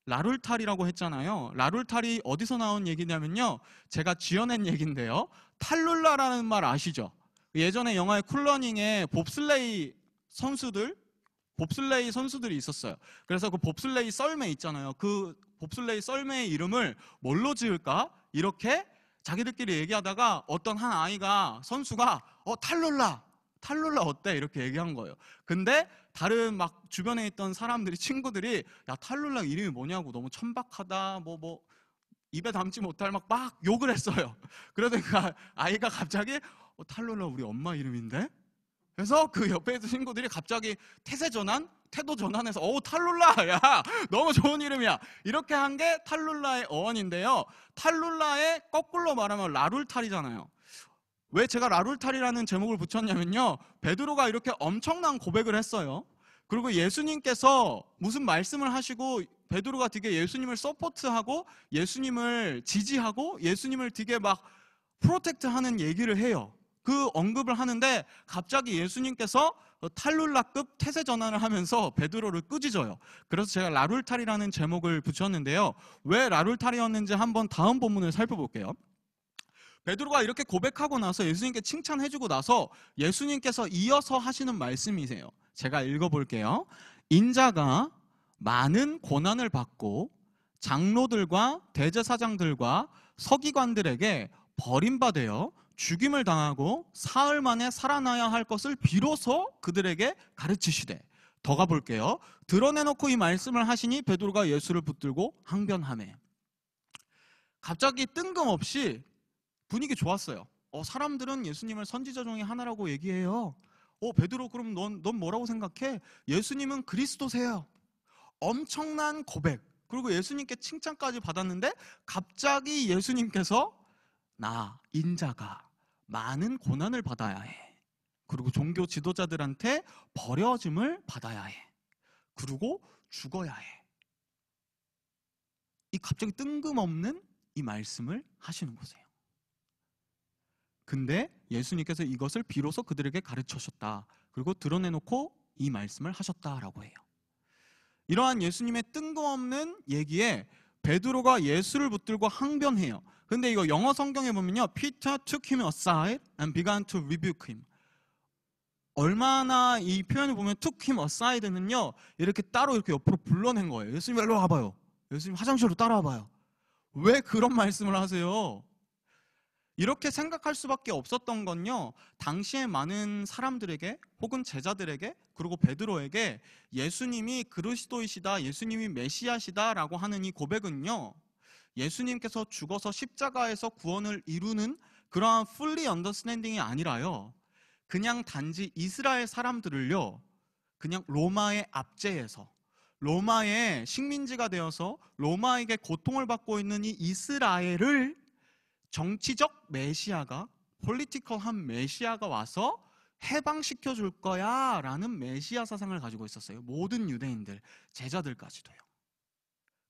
라룰탈이라고 했잖아요. 라룰탈이 어디서 나온 얘기냐면요, 제가 지어낸 얘기인데요. 탈룰라라는 말 아시죠? 예전에 영화의 쿨러닝에 봅슬레이 선수들이 있었어요. 그래서 그 봅슬레이 썰매 있잖아요. 그 봅슬레이 썰매의 이름을 뭘로 지을까? 이렇게 자기들끼리 얘기하다가 어떤 한 아이가 선수가 탈룰라 어때? 이렇게 얘기한 거예요. 근데 다른 막 주변에 있던 사람들이, 친구들이 야 탈룰라 이름이 뭐냐고, 너무 천박하다, 뭐 입에 담지 못할 막 욕을 했어요. 그러다가 아이가 갑자기 탈룰라 우리 엄마 이름인데? 그래서 그 옆에 있던 친구들이 갑자기 태도 전환해서 탈룰라, 야 너무 좋은 이름이야, 이렇게 한 게 탈룰라의 어원인데요. 탈룰라의 거꾸로 말하면 라룰탈이잖아요. 왜 제가 라룰탈이라는 제목을 붙였냐면요, 베드로가 이렇게 엄청난 고백을 했어요. 그리고 예수님께서 무슨 말씀을 하시고 베드로가 되게 예수님을 서포트하고 예수님을 지지하고 예수님을 되게 막 프로텍트하는 얘기를 해요. 그 언급을 하는데 갑자기 예수님께서 탈룰라급 태세 전환을 하면서 베드로를 꾸짖어요. 그래서 제가 라룰탈이라는 제목을 붙였는데요. 왜 라룰탈이었는지 한번 다음 본문을 살펴볼게요. 베드로가 이렇게 고백하고 나서 예수님께 칭찬해주고 나서 예수님께서 이어서 하시는 말씀이세요. 제가 읽어볼게요. 인자가 많은 고난을 받고 장로들과 대제사장들과 서기관들에게 버림받아 죽임을 당하고 사흘 만에 살아나야 할 것을 비로소 그들에게 가르치시되, 더 가볼게요. 드러내놓고 이 말씀을 하시니 베드로가 예수를 붙들고 항변하매. 갑자기 뜬금없이 분위기 좋았어요. 사람들은 예수님을 선지자 중에 하나라고 얘기해요. 베드로, 그럼 넌 뭐라고 생각해? 예수님은 그리스도세요. 엄청난 고백, 그리고 예수님께 칭찬까지 받았는데 갑자기 예수님께서 나 인자가 많은 고난을 받아야 해, 그리고 종교 지도자들한테 버려짐을 받아야 해, 그리고 죽어야 해. 이 갑자기 뜬금없는 이 말씀을 하시는 거세요. 근데 예수님께서 이것을 비로소 그들에게 가르치셨다, 그리고 드러내놓고 이 말씀을 하셨다라고 해요. 이러한 예수님의 뜬금없는 얘기에 베드로가 예수를 붙들고 항변해요. 근데 이거 영어 성경에 보면요, Peter took him aside and began to rebuke him. 얼마나 이 표현을 보면 took him aside는요, 이렇게 따로 이렇게 옆으로 불러낸 거예요. 예수님 일로 와봐요. 예수님 화장실로 따라와봐요. 왜 그런 말씀을 하세요? 이렇게 생각할 수밖에 없었던 건요, 당시에 많은 사람들에게 혹은 제자들에게 그리고 베드로에게 예수님이 그리스도이시다, 예수님이 메시아시다 라고 하는 이 고백은요, 예수님께서 죽어서 십자가에서 구원을 이루는 그러한 fully understanding이 아니라요, 그냥 단지 이스라엘 사람들을요, 그냥 로마의 압제에서, 로마의 식민지가 되어서 로마에게 고통을 받고 있는 이 이스라엘을 정치적 메시아가, 폴리티컬한 메시아가 와서 해방시켜 줄 거야 라는 메시아 사상을 가지고 있었어요. 모든 유대인들, 제자들까지도요.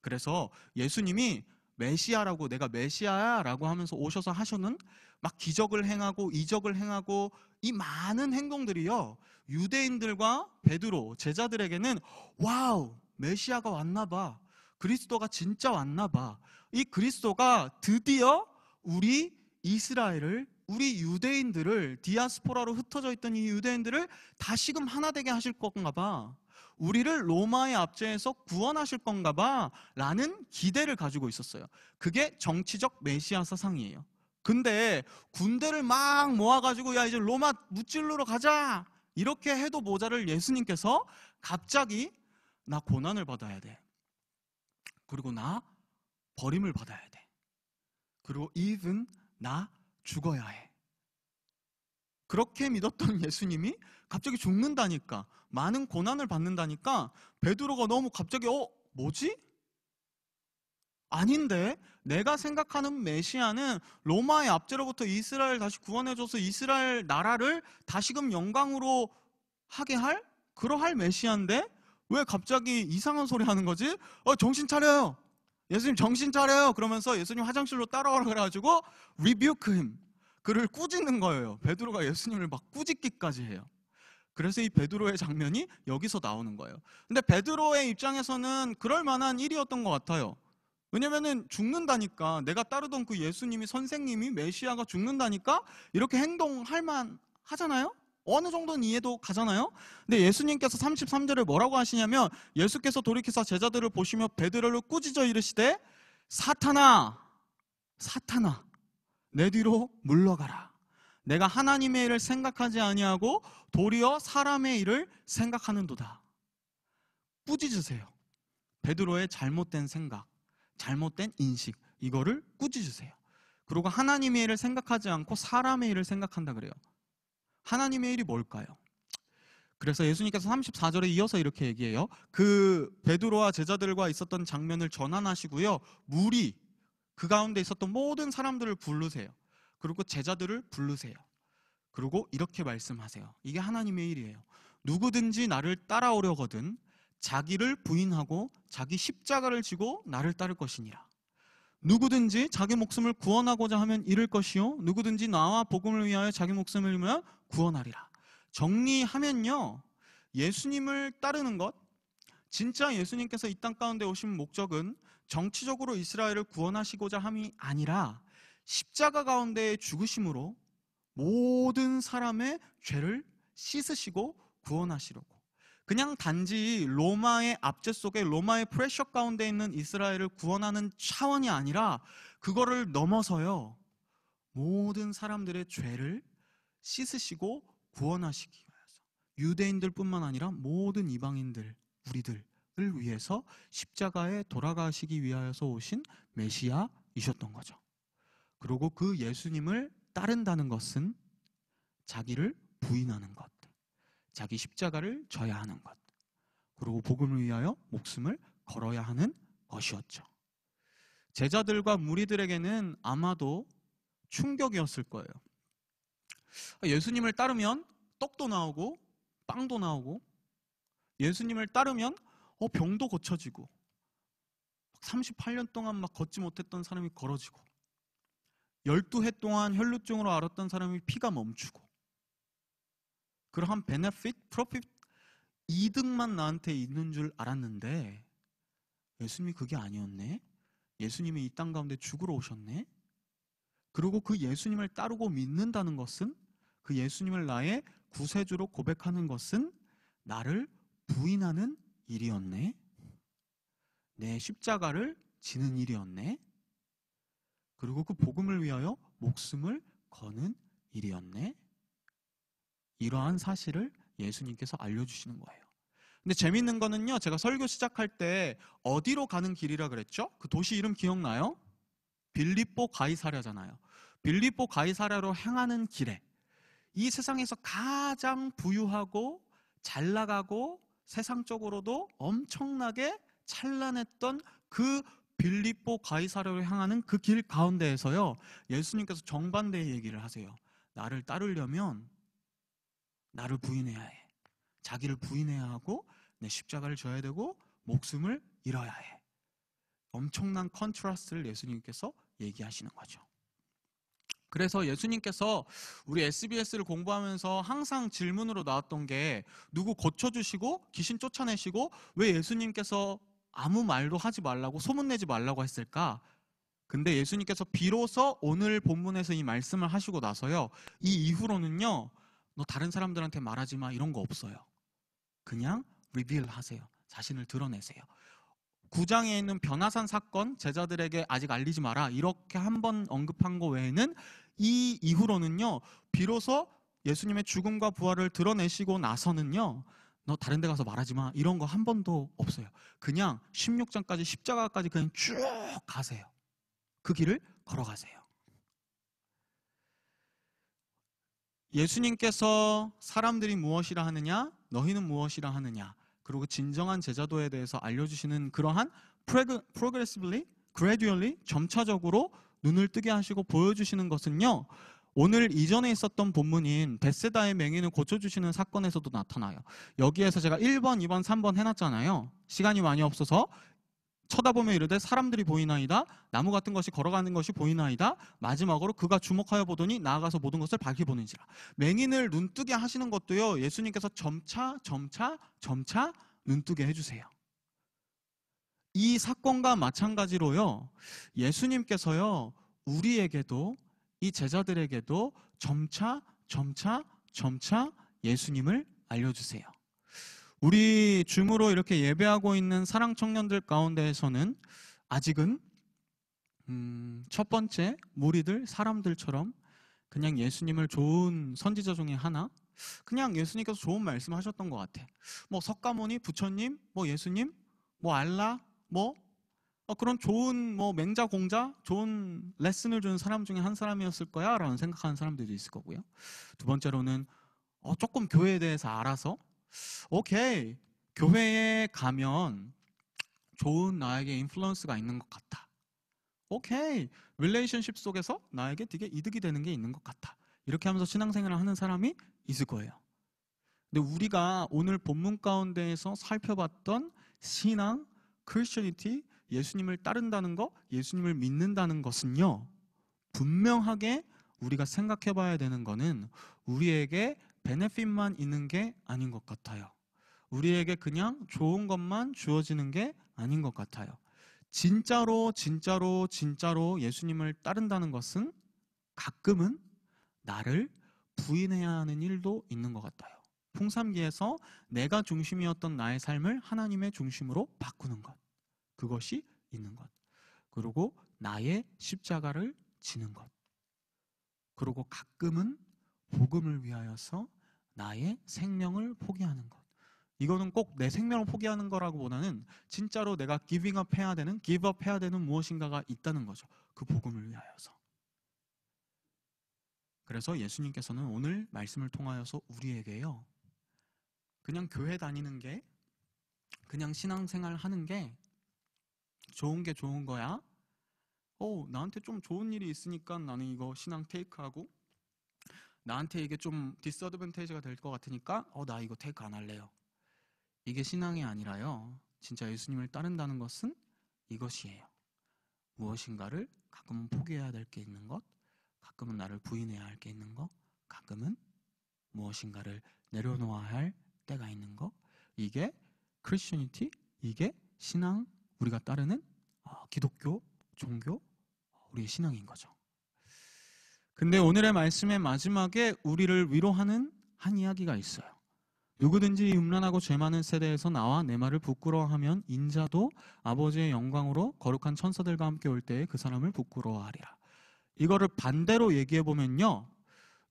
그래서 예수님이 메시아라고, 내가 메시아야 라고 하면서 오셔서 하셔는 막 기적을 행하고 이적을 행하고 이 많은 행동들이요, 유대인들과 베드로 제자들에게는 와우, 메시아가 왔나 봐, 그리스도가 진짜 왔나 봐, 이 그리스도가 드디어 우리 이스라엘을, 우리 유대인들을, 디아스포라로 흩어져 있던 이 유대인들을 다시금 하나 되게 하실 건가 봐, 우리를 로마의 압제에서 구원하실 건가 봐 라는 기대를 가지고 있었어요. 그게 정치적 메시아 사상이에요. 근데 군대를 막 모아가지고 야 이제 로마 무찔러러 가자 이렇게 해도 모자를 예수님께서 갑자기 나 고난을 받아야 돼, 그리고 나 버림을 받아야 돼, 그리고 even 나 죽어야 해, 그렇게 믿었던 예수님이 갑자기 죽는다니까, 많은 고난을 받는다니까 베드로가 너무 갑자기 뭐지? 아닌데, 내가 생각하는 메시아는 로마의 압제로부터 이스라엘 다시 구원해줘서 이스라엘 나라를 다시금 영광으로 하게 할 그러할 메시아인데 왜 갑자기 이상한 소리 하는 거지? 정신 차려요, 예수님 정신 차려요 그러면서 예수님 화장실로 따라오라 그래가지고 rebuke him, 그를 꾸짖는 거예요. 베드로가 예수님을 막 꾸짖기까지 해요. 그래서 이 베드로의 장면이 여기서 나오는 거예요. 근데 베드로의 입장에서는 그럴 만한 일이었던 것 같아요. 왜냐면은 죽는다니까, 내가 따르던 그 예수님이, 선생님이, 메시아가 죽는다니까 이렇게 행동할 만 하잖아요? 어느 정도는 이해도 가잖아요? 근데 예수님께서 33절에 뭐라고 하시냐면, 예수께서 돌이키사 제자들을 보시며 베드로를 꾸짖어 이르시되 사탄아, 사탄아 내 뒤로 물러가라, 내가 하나님의 일을 생각하지 아니하고 도리어 사람의 일을 생각하는도다. 꾸짖으세요. 베드로의 잘못된 생각, 잘못된 인식, 이거를 꾸짖으세요. 그리고 하나님의 일을 생각하지 않고 사람의 일을 생각한다 그래요. 하나님의 일이 뭘까요? 그래서 예수님께서 34절에 이어서 이렇게 얘기해요. 그 베드로와 제자들과 있었던 장면을 전환하시고요, 무리, 그 가운데 있었던 모든 사람들을 부르세요. 그리고 제자들을 부르세요. 그리고 이렇게 말씀하세요. 이게 하나님의 일이에요. 누구든지 나를 따라오려거든 자기를 부인하고 자기 십자가를 지고 나를 따를 것이니라. 누구든지 자기 목숨을 구원하고자 하면 잃을 것이요 누구든지 나와 복음을 위하여 자기 목숨을 잃으면 구원하리라. 정리하면요, 예수님을 따르는 것, 진짜 예수님께서 이 땅 가운데 오신 목적은 정치적으로 이스라엘을 구원하시고자 함이 아니라 십자가 가운데의 죽으심으로 모든 사람의 죄를 씻으시고 구원하시려고, 그냥 단지 로마의 압제 속에 로마의 프레셔 가운데 있는 이스라엘을 구원하는 차원이 아니라 그거를 넘어서요, 모든 사람들의 죄를 씻으시고 구원하시기 위해서 유대인들뿐만 아니라 모든 이방인들, 우리들을 위해서 십자가에 돌아가시기 위하여서 오신 메시아이셨던 거죠. 그리고 그 예수님을 따른다는 것은 자기를 부인하는 것, 자기 십자가를 져야 하는 것, 그리고 복음을 위하여 목숨을 걸어야 하는 것이었죠. 제자들과 무리들에게는 아마도 충격이었을 거예요. 예수님을 따르면 떡도 나오고 빵도 나오고, 예수님을 따르면 병도 고쳐지고, 38년 동안 막 걷지 못했던 사람이 걸어지고, 12해 동안 혈루증으로 앓았던 사람이 피가 멈추고, 그러한 베네핏, 프로핏, 이득만 나한테 있는 줄 알았는데 예수님이 그게 아니었네. 예수님이 이 땅 가운데 죽으러 오셨네. 그리고 그 예수님을 따르고 믿는다는 것은, 그 예수님을 나의 구세주로 고백하는 것은 나를 부인하는 일이었네. 내 십자가를 지는 일이었네. 그리고 그 복음을 위하여 목숨을 거는 일이었네. 이러한 사실을 예수님께서 알려주시는 거예요. 근데 재밌는 거는요, 제가 설교 시작할 때 어디로 가는 길이라 그랬죠? 그 도시 이름 기억나요? 빌립보 가이사랴잖아요. 빌립보 가이사랴로 향하는 길에 이 세상에서 가장 부유하고 잘 나가고 세상적으로도 엄청나게 찬란했던 그 빌립보 가이사랴로 향하는 그 길 가운데에서요, 예수님께서 정반대의 얘기를 하세요. 나를 따르려면 나를 부인해야 해. 자기를 부인해야 하고 내 십자가를 져야 되고 목숨을 잃어야 해. 엄청난 컨트라스트를 예수님께서 얘기하시는 거죠. 그래서 예수님께서 우리 SBS를 공부하면서 항상 질문으로 나왔던 게, 누구 고쳐주시고 귀신 쫓아내시고 왜 예수님께서 아무 말도 하지 말라고, 소문내지 말라고 했을까? 근데 예수님께서 비로소 오늘 본문에서 이 말씀을 하시고 나서요, 이 이후로는요, 너 다른 사람들한테 말하지 마, 이런 거 없어요. 그냥 리빌 하세요. 자신을 드러내세요. 9장에 있는 변화산 사건, 제자들에게 아직 알리지 마라, 이렇게 한 번 언급한 거 외에는 이 이후로는요, 비로소 예수님의 죽음과 부활을 드러내시고 나서는요, 너 다른 데 가서 말하지 마, 이런 거 한 번도 없어요. 그냥 16장까지 십자가까지 그냥 쭉 가세요. 그 길을 걸어가세요. 예수님께서 사람들이 무엇이라 하느냐, 너희는 무엇이라 하느냐, 그리고 진정한 제자도에 대해서 알려주시는 그러한 progressively, gradually, 점차적으로 눈을 뜨게 하시고 보여주시는 것은요, 오늘 이전에 있었던 본문인 벳세다의 맹인을 고쳐주시는 사건에서도 나타나요. 여기에서 제가 1번, 2번, 3번 해놨잖아요. 시간이 많이 없어서 쳐다보며 이르되 사람들이 보이나이다. 나무 같은 것이 걸어가는 것이 보이나이다. 마지막으로 그가 주목하여 보더니 나아가서 모든 것을 밝히 보는지라. 맹인을 눈뜨게 하시는 것도요, 예수님께서 점차 눈뜨게 해주세요. 이 사건과 마찬가지로요, 예수님께서요, 우리에게도, 이 제자들에게도 점차 예수님을 알려주세요. 우리 줌으로 이렇게 예배하고 있는 사랑 청년들 가운데에서는 아직은 첫 번째 무리들, 사람들처럼 그냥 예수님을 좋은 선지자 중에 하나? 그냥 예수님께서 좋은 말씀하셨던 것 같아. 뭐 석가모니, 부처님, 뭐 예수님, 뭐 알라, 뭐 그런 좋은 뭐 맹자 공자, 좋은 레슨을 준 사람 중에 한 사람이었을 거야라는 생각하는 사람들도 있을 거고요. 두 번째로는 조금 교회에 대해서 알아서 오케이, 교회에 가면 좋은 나에게 인플루언스가 있는 것 같아. 오케이, 릴레이션십 속에서 나에게 되게 이득이 되는 게 있는 것 같아. 이렇게 하면서 신앙생활을 하는 사람이 있을 거예요. 근데 우리가 오늘 본문 가운데에서 살펴봤던 신앙, 크리스천리티, 예수님을 따른다는 것, 예수님을 믿는다는 것은요, 분명하게 우리가 생각해 봐야 되는 거는 우리에게 베네핏만 있는 게 아닌 것 같아요. 우리에게 그냥 좋은 것만 주어지는 게 아닌 것 같아요. 진짜로 예수님을 따른다는 것은 가끔은 나를 부인해야 하는 일도 있는 것 같아요. 풍삼기에서 내가 중심이었던 나의 삶을 하나님의 중심으로 바꾸는 것, 그것이 있는 것. 그리고 나의 십자가를 지는 것. 그리고 가끔은 복음을 위하여서 나의 생명을 포기하는 것. 이거는 꼭 내 생명을 포기하는 거라고보다는 진짜로 내가 give up 해야 되는 무엇인가가 있다는 거죠. 그 복음을 위하여서. 그래서 예수님께서는 오늘 말씀을 통하여서 우리에게요, 그냥 교회 다니는 게, 그냥 신앙생활 하는 게 좋은 게 좋은 거야. 나한테 좀 좋은 일이 있으니까 나는 이거 신앙 테이크하고, 나한테 이게 좀 디스어드밴테이지가 될 것 같으니까 나 이거 테이크 안 할래요. 이게 신앙이 아니라요, 진짜 예수님을 따른다는 것은 이것이에요. 무엇인가를 가끔은 포기해야 될 게 있는 것, 가끔은 나를 부인해야 할 게 있는 것, 가끔은 무엇인가를 내려놓아야 할 때가 있는 것. 이게 크리스천리티, 이게 신앙, 우리가 따르는 기독교 종교, 우리의 신앙인 거죠. 근데 오늘의 말씀의 마지막에 우리를 위로하는 한 이야기가 있어요. 누구든지 음란하고 죄 많은 세대에서 나와 내 말을 부끄러워하면 인자도 아버지의 영광으로 거룩한 천사들과 함께 올 때에 그 사람을 부끄러워하리라. 이거를 반대로 얘기해 보면요,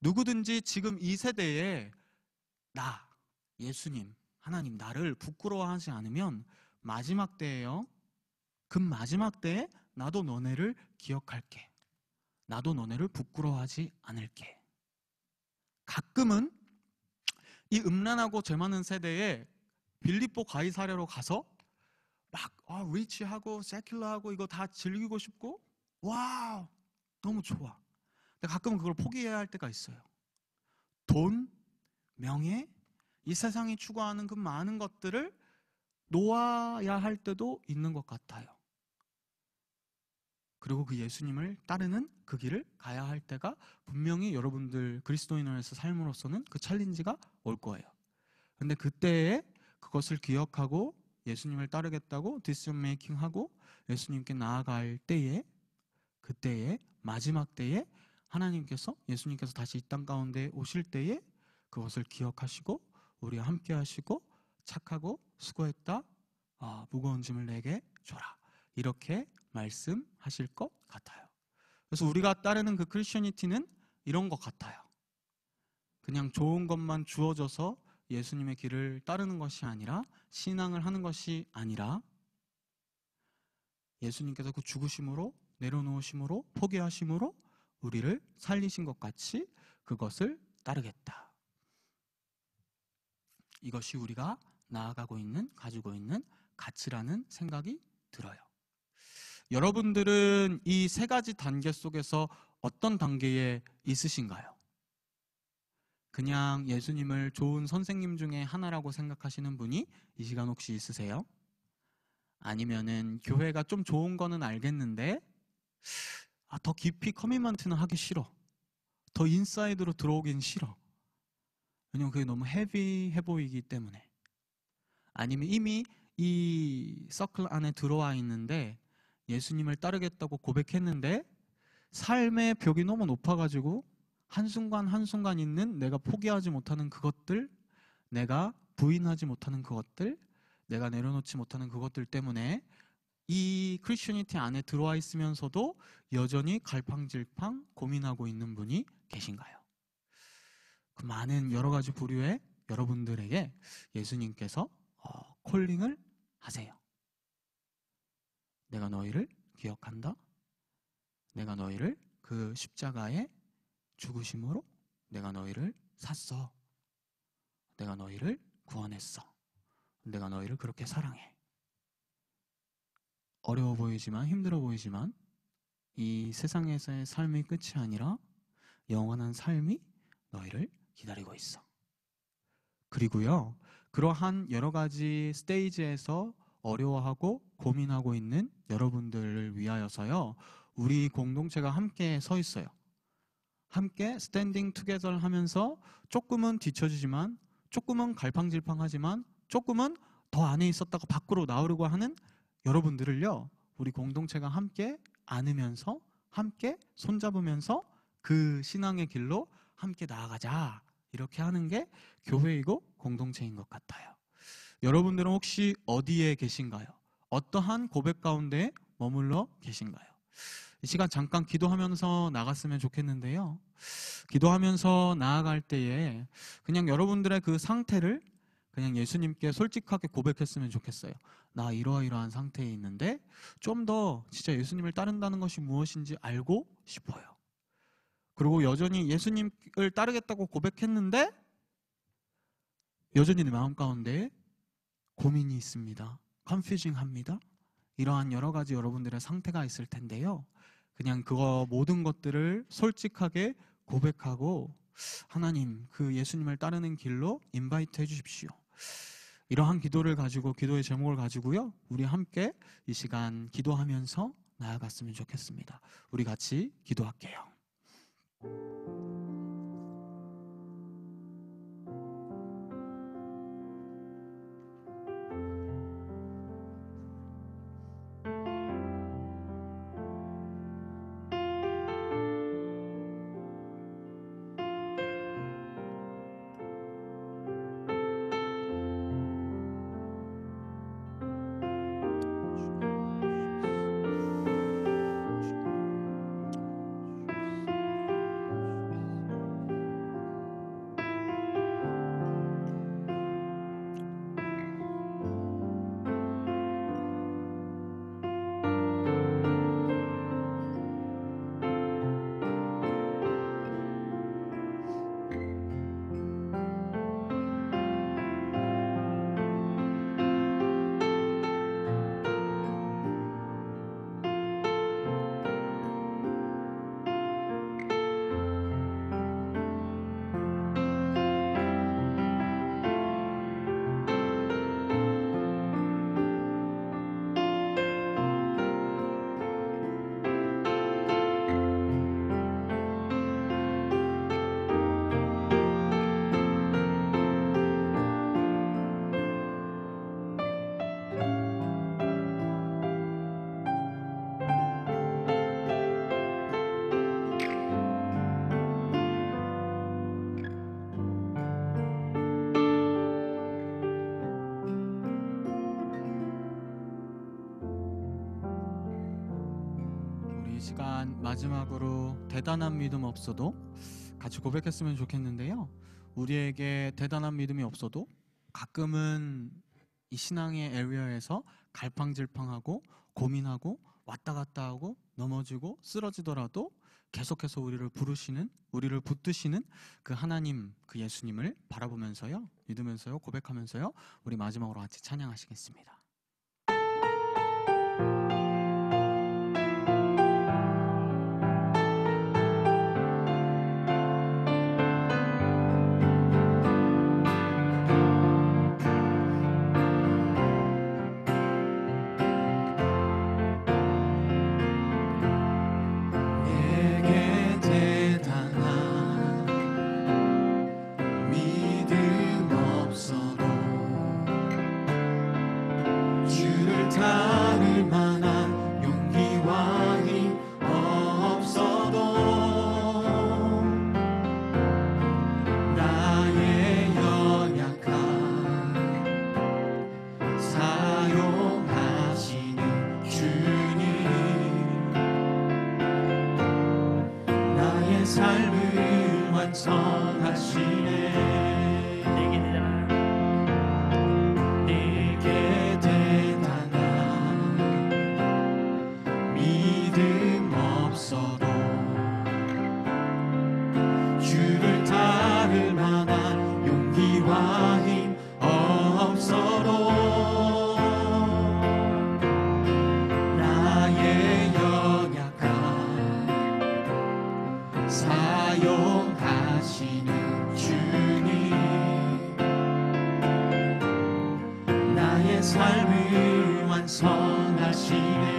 누구든지 지금 이 세대에 나, 예수님, 하나님 나를 부끄러워하지 않으면 마지막 때에요, 그 마지막 때에 나도 너네를 기억할게. 나도 너네를 부끄러워하지 않을게. 가끔은 이 음란하고 죄 많은 세대에 빌립보 가이사랴로 가서 막 리치하고 세큘러하고 이거 다 즐기고 싶고, 와우, 너무 좋아. 근데 가끔은 그걸 포기해야 할 때가 있어요. 돈, 명예, 이 세상이 추구하는 그 많은 것들을 놓아야 할 때도 있는 것 같아요. 그리고 그 예수님을 따르는 그 길을 가야 할 때가 분명히 여러분들 그리스도인으로서 삶으로서는 그 챌린지가 올 거예요. 근데 그때에 그것을 기억하고 예수님을 따르겠다고 디시전 메이킹하고 예수님께 나아갈 때에, 그때에 마지막 때에 하나님께서, 예수님께서 다시 이 땅 가운데 오실 때에 그것을 기억하시고 우리와 함께 하시고 착하고 수고했다, 무거운 짐을 내게 줘라, 이렇게 말씀하실 것 같아요. 그래서 우리가 따르는 그 크리스천리티는 이런 것 같아요. 그냥 좋은 것만 주어져서 예수님의 길을 따르는 것이 아니라, 신앙을 하는 것이 아니라, 예수님께서 그 죽으심으로, 내려놓으심으로, 포기하심으로 우리를 살리신 것 같이 그것을 따르겠다. 이것이 우리가 나아가고 있는, 가지고 있는 가치라는 생각이 들어요. 여러분들은 이 세 가지 단계 속에서 어떤 단계에 있으신가요? 그냥 예수님을 좋은 선생님 중에 하나라고 생각하시는 분이 이 시간 혹시 있으세요? 아니면은 교회가 좀 좋은 거는 알겠는데 더 깊이 커미먼트는 하기 싫어, 더 인사이드로 들어오긴 싫어, 왜냐면 그게 너무 헤비해 보이기 때문에. 아니면 이미 이 서클 안에 들어와 있는데 예수님을 따르겠다고 고백했는데 삶의 벽이 너무 높아가지고 한순간 한순간 있는 내가 포기하지 못하는 그것들, 내가 부인하지 못하는 그것들, 내가 내려놓지 못하는 그것들 때문에 이 크리스천리티 안에 들어와 있으면서도 여전히 갈팡질팡 고민하고 있는 분이 계신가요? 그 많은 여러 가지 부류의 여러분들에게 예수님께서 콜링을 하세요. 내가 너희를 기억한다. 내가 너희를 그 십자가의 죽으심으로 내가 너희를 샀어. 내가 너희를 구원했어. 내가 너희를 그렇게 사랑해. 어려워 보이지만, 힘들어 보이지만 이 세상에서의 삶이 끝이 아니라 영원한 삶이 너희를 기다리고 있어. 그리고요, 그러한 여러 가지 스테이지에서 어려워하고 고민하고 있는 여러분들을 위하여서요, 우리 공동체가 함께 서 있어요. 함께 스탠딩 투게더 하면서 조금은 뒤처지지만, 조금은 갈팡질팡하지만, 조금은 더 안에 있었다가 밖으로 나오려고 하는 여러분들을요, 우리 공동체가 함께 안으면서, 함께 손잡으면서 그 신앙의 길로 함께 나아가자, 이렇게 하는 게 교회이고 공동체인 것 같아요. 여러분들은 혹시 어디에 계신가요? 어떠한 고백 가운데 머물러 계신가요? 이 시간 잠깐 기도하면서 나갔으면 좋겠는데요, 기도하면서 나아갈 때에 그냥 여러분들의 그 상태를 그냥 예수님께 솔직하게 고백했으면 좋겠어요. 나 이러이러한 상태에 있는데 좀 더 진짜 예수님을 따른다는 것이 무엇인지 알고 싶어요. 그리고 여전히 예수님을 따르겠다고 고백했는데 여전히 내 마음 가운데 고민이 있습니다. 컨퓨징합니다. 이러한 여러 가지 여러분들의 상태가 있을 텐데요, 그냥 그거 모든 것들을 솔직하게 고백하고 하나님, 그 예수님을 따르는 길로 인바이트 해주십시오. 이러한 기도를 가지고, 기도의 제목을 가지고요, 우리 함께 이 시간 기도하면서 나아갔으면 좋겠습니다. 우리 같이 기도할게요. 이 시간 마지막으로 대단한 믿음 없어도 같이 고백했으면 좋겠는데요, 우리에게 대단한 믿음이 없어도 가끔은 이 신앙의 에리어에서 갈팡질팡하고 고민하고 왔다 갔다 하고 넘어지고 쓰러지더라도 계속해서 우리를 부르시는, 우리를 붙드시는 그 하나님, 그 예수님을 바라보면서요, 믿으면서요, 고백하면서요, 우리 마지막으로 같이 찬양하시겠습니다. 삶을 완성하시네. 내게 대단한 믿음 없어도 주를 따를 만한 용기와 힘 없어도 나의 연약함 사용하시는 주님, 나의 삶을 완성하시네.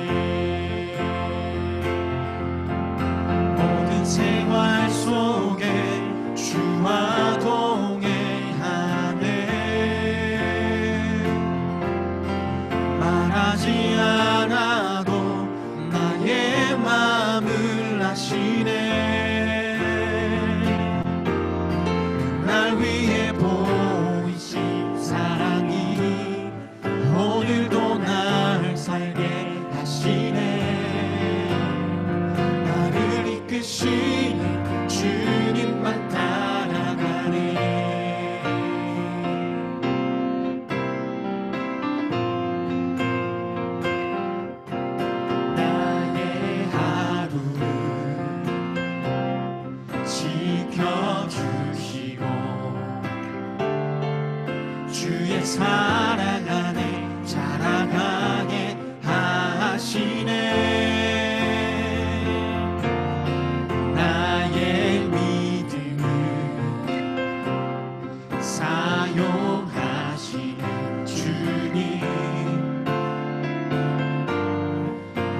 모든 생활 속에 주와 동행하네. 말하지 않아도 나의 마음을 아시네. 날 위해 보이신 사랑이 오늘도 날 살게 하시네. 나를 이끄시는 주님만 따라가네. 나의 하루를 지켜주시고 주의 사랑 안에 자라가게 하시네. 나의 믿음을 사용하시는 주님,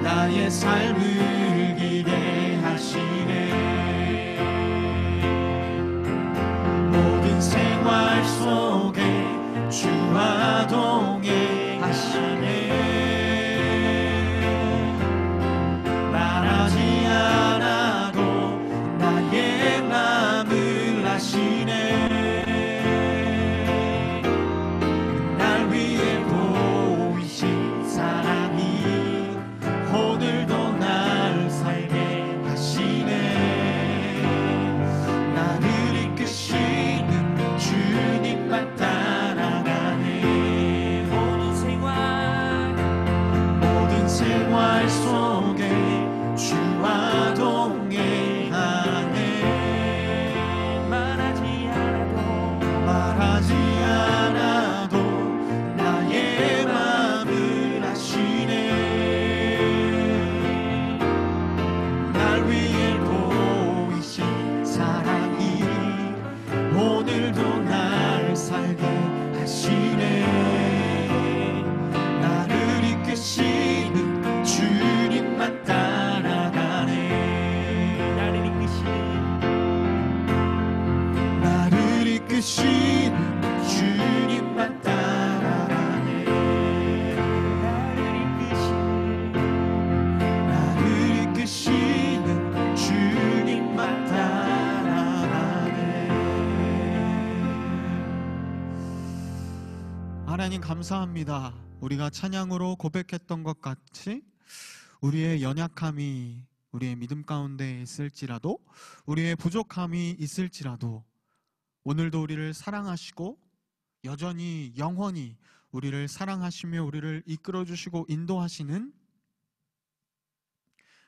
나의 삶을 기대하시네. 모든 생활 속에 주와 동행하시네. 말하지 않아도 나의 마음을 아시네. 날 위해 보이신 사랑이 오늘도 날 살게 하시네. 나를 이끄시는 주님만 따라가네. 모든 생활 속에 주와 동행하네. 말하지 않아도 나의 마음을 아시네. 날 위해 보이신 사랑이 오늘도 날 살게 하시네. 나를 이끄시는 주님만 따라가네. 나를 이끄시는 주님만 따라가네. 나를 이끄시는 주님만 따라가네. 하나님 감사합니다. 우리가 찬양으로 고백했던 것 같이 우리의 연약함이 우리의 믿음 가운데 있을지라도, 우리의 부족함이 있을지라도 오늘도 우리를 사랑하시고 여전히 영원히 우리를 사랑하시며 우리를 이끌어 주시고 인도하시는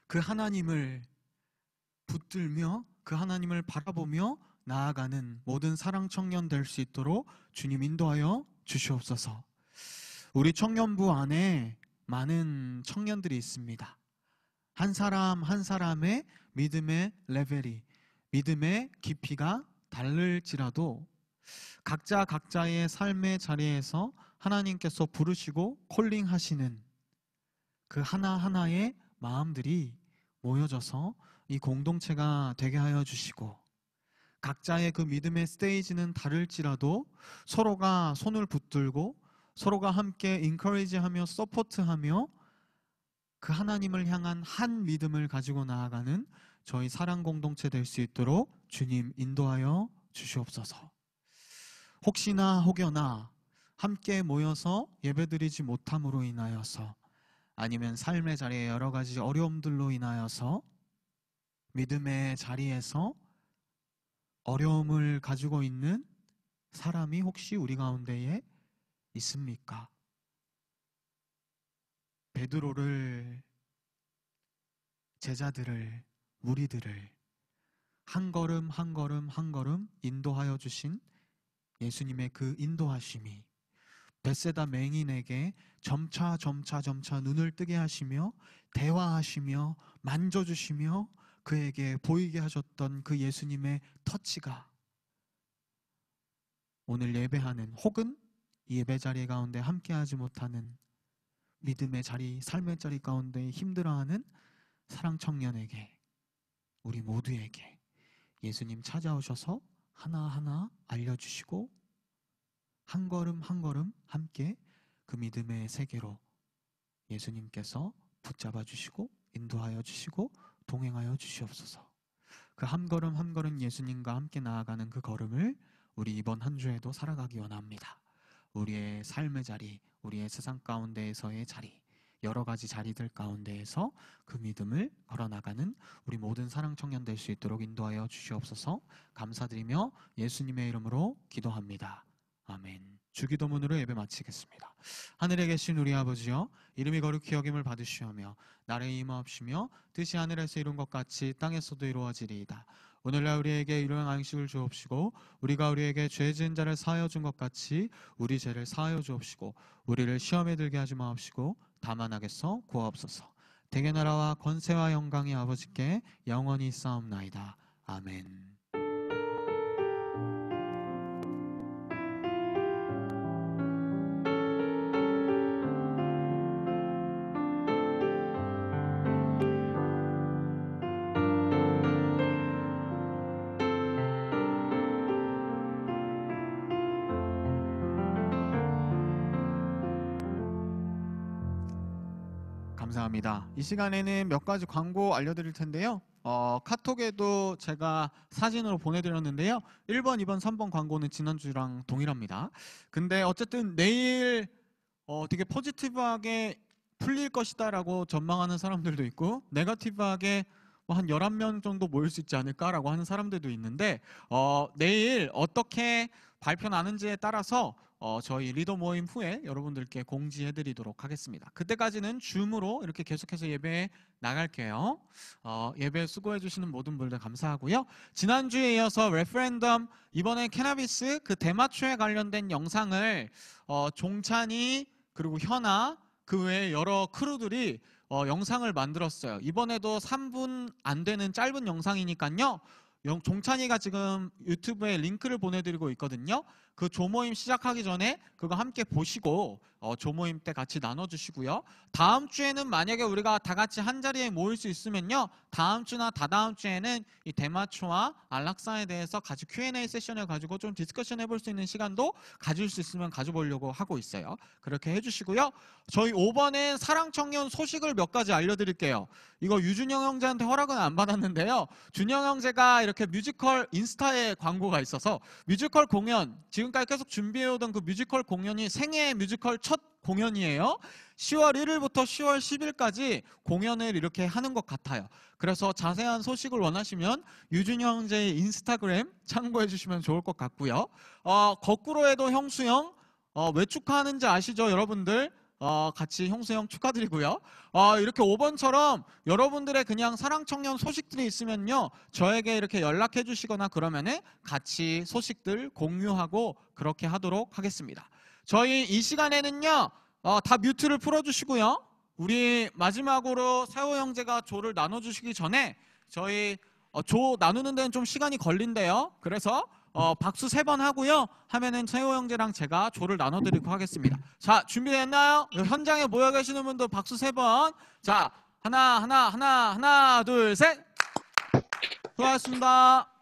그 하나님을 붙들며 그 하나님을 바라보며 나아가는 모든 사랑 청년 될 수 있도록 주님 인도하여 주시옵소서. 우리 청년부 안에 많은 청년들이 있습니다. 한 사람 한 사람의 믿음의 레벨이, 믿음의 깊이가 다를지라도 각자 각자의 삶의 자리에서 하나님께서 부르시고 콜링하시는 그 하나하나의 마음들이 모여져서 이 공동체가 되게 하여 주시고, 각자의 그 믿음의 스테이지는 다를지라도 서로가 손을 붙들고 서로가 함께 인커리지하며 서포트하며 그 하나님을 향한 한 믿음을 가지고 나아가는 저희 사랑 공동체 될 수 있도록 주님 인도하여 주시옵소서. 혹시나 혹여나 함께 모여서 예배드리지 못함으로 인하여서, 아니면 삶의 자리에 여러 가지 어려움들로 인하여서 믿음의 자리에서 어려움을 가지고 있는 사람이 혹시 우리 가운데에 있습니까? 베드로를, 제자들을, 무리들을 한 걸음 한 걸음 한 걸음 인도하여 주신 예수님의 그 인도하심이 벳세다 맹인에게 점차 눈을 뜨게 하시며 대화하시며 만져주시며 그에게 보이게 하셨던 그 예수님의 터치가 오늘 예배하는 혹은 이 예배 자리 가운데 함께하지 못하는 믿음의 자리, 삶의 자리 가운데 힘들어하는 사랑 청년에게, 우리 모두에게 예수님 찾아오셔서 하나하나 알려주시고 한 걸음 한 걸음 함께 그 믿음의 세계로 예수님께서 붙잡아 주시고 인도하여 주시고 동행하여 주시옵소서. 그 한 걸음 한 걸음 예수님과 함께 나아가는 그 걸음을 우리 이번 한 주에도 살아가기 원합니다. 우리의 삶의 자리, 우리의 세상 가운데에서의 자리, 여러 가지 자리들 가운데에서 그 믿음을 걸어나가는 우리 모든 사랑 청년 될 수 있도록 인도하여 주시옵소서. 감사드리며 예수님의 이름으로 기도합니다. 아멘. 주기도문으로 예배 마치겠습니다. 하늘에 계신 우리 아버지여, 이름이 거룩히 여김을 받으시오며 나라의 임하옵시며 뜻이 하늘에서 이룬 것 같이 땅에서도 이루어지리이다. 오늘날 우리에게 일용할 양식을 주옵시고 우리가 우리에게 죄 지은 자를 사하여 준 것 같이 우리 죄를 사하여 주옵시고 우리를 시험에 들게 하지 마옵시고 다만 악에서 구하옵소서. 대개 나라와 권세와 영광이 아버지께 영원히 있사옵나이다. 아멘. 감사합니다. 이 시간에는 몇 가지 광고 알려드릴 텐데요. 카톡에도 제가 사진으로 보내드렸는데요. 1번, 2번, 3번 광고는 지난주랑 동일합니다. 근데 어쨌든 내일 되게 포지티브하게 풀릴 것이다 라고 전망하는 사람들도 있고 네거티브하게 한 11명 정도 모일 수 있지 않을까라고 하는 사람들도 있는데 내일 어떻게 발표 나는지에 따라서 저희 리더 모임 후에 여러분들께 공지해드리도록 하겠습니다. 그때까지는 줌으로 이렇게 계속해서 예배에 나갈게요. 예배 수고해주시는 모든 분들 감사하고요. 지난주에 이어서 레퍼런덤, 이번에 캐나비스 그 대마초에 관련된 영상을 종찬이 그리고 현아 그 외에 여러 크루들이 영상을 만들었어요. 이번에도 3분 안 되는 짧은 영상이니까요. 종찬이가 지금 유튜브에 링크를 보내드리고 있거든요. 그 조모임 시작하기 전에 그거 함께 보시고 조모임 때 같이 나눠주시고요. 다음 주에는 만약에 우리가 다 같이 한 자리에 모일 수 있으면요, 다음 주나 다다음 주에는 이 대마초와 안락사에 대해서 같이 Q&A 세션을 가지고 좀 디스커션 해볼 수 있는 시간도 가질 수 있으면 가져보려고 하고 있어요. 그렇게 해주시고요. 저희 5번엔 사랑청년 소식을 몇 가지 알려드릴게요. 이거 유준영 형제한테 허락은 안 받았는데요. 준영 형제가 이렇게 뮤지컬 인스타에 광고가 있어서 뮤지컬 공연, 지금까지 계속 준비해오던 그 뮤지컬 공연이 생애 뮤지컬 첫 공연이에요. 10월 1일부터 10월 10일까지 공연을 이렇게 하는 것 같아요. 그래서 자세한 소식을 원하시면 유준영 형제의 인스타그램 참고해 주시면 좋을 것 같고요. 거꾸로 해도 형수형 왜 축하하는지 아시죠, 여러분들? 같이 형수형 축하드리고요. 이렇게 5번처럼 여러분들의 그냥 사랑청년 소식들이 있으면요, 저에게 이렇게 연락해 주시거나 그러면은 같이 소식들 공유하고 그렇게 하도록 하겠습니다. 저희 이 시간에는요, 다 뮤트를 풀어주시고요. 우리 마지막으로 세호 형제가 조를 나눠주시기 전에 저희 조 나누는 데는 좀 시간이 걸린대요. 그래서 박수 3번 하고요. 하면은 세호 형제랑 제가 조를 나눠드리고 하겠습니다. 자, 준비됐나요? 현장에 모여 계시는 분도 박수 3번. 자, 하나, 둘, 셋. 수고하셨습니다.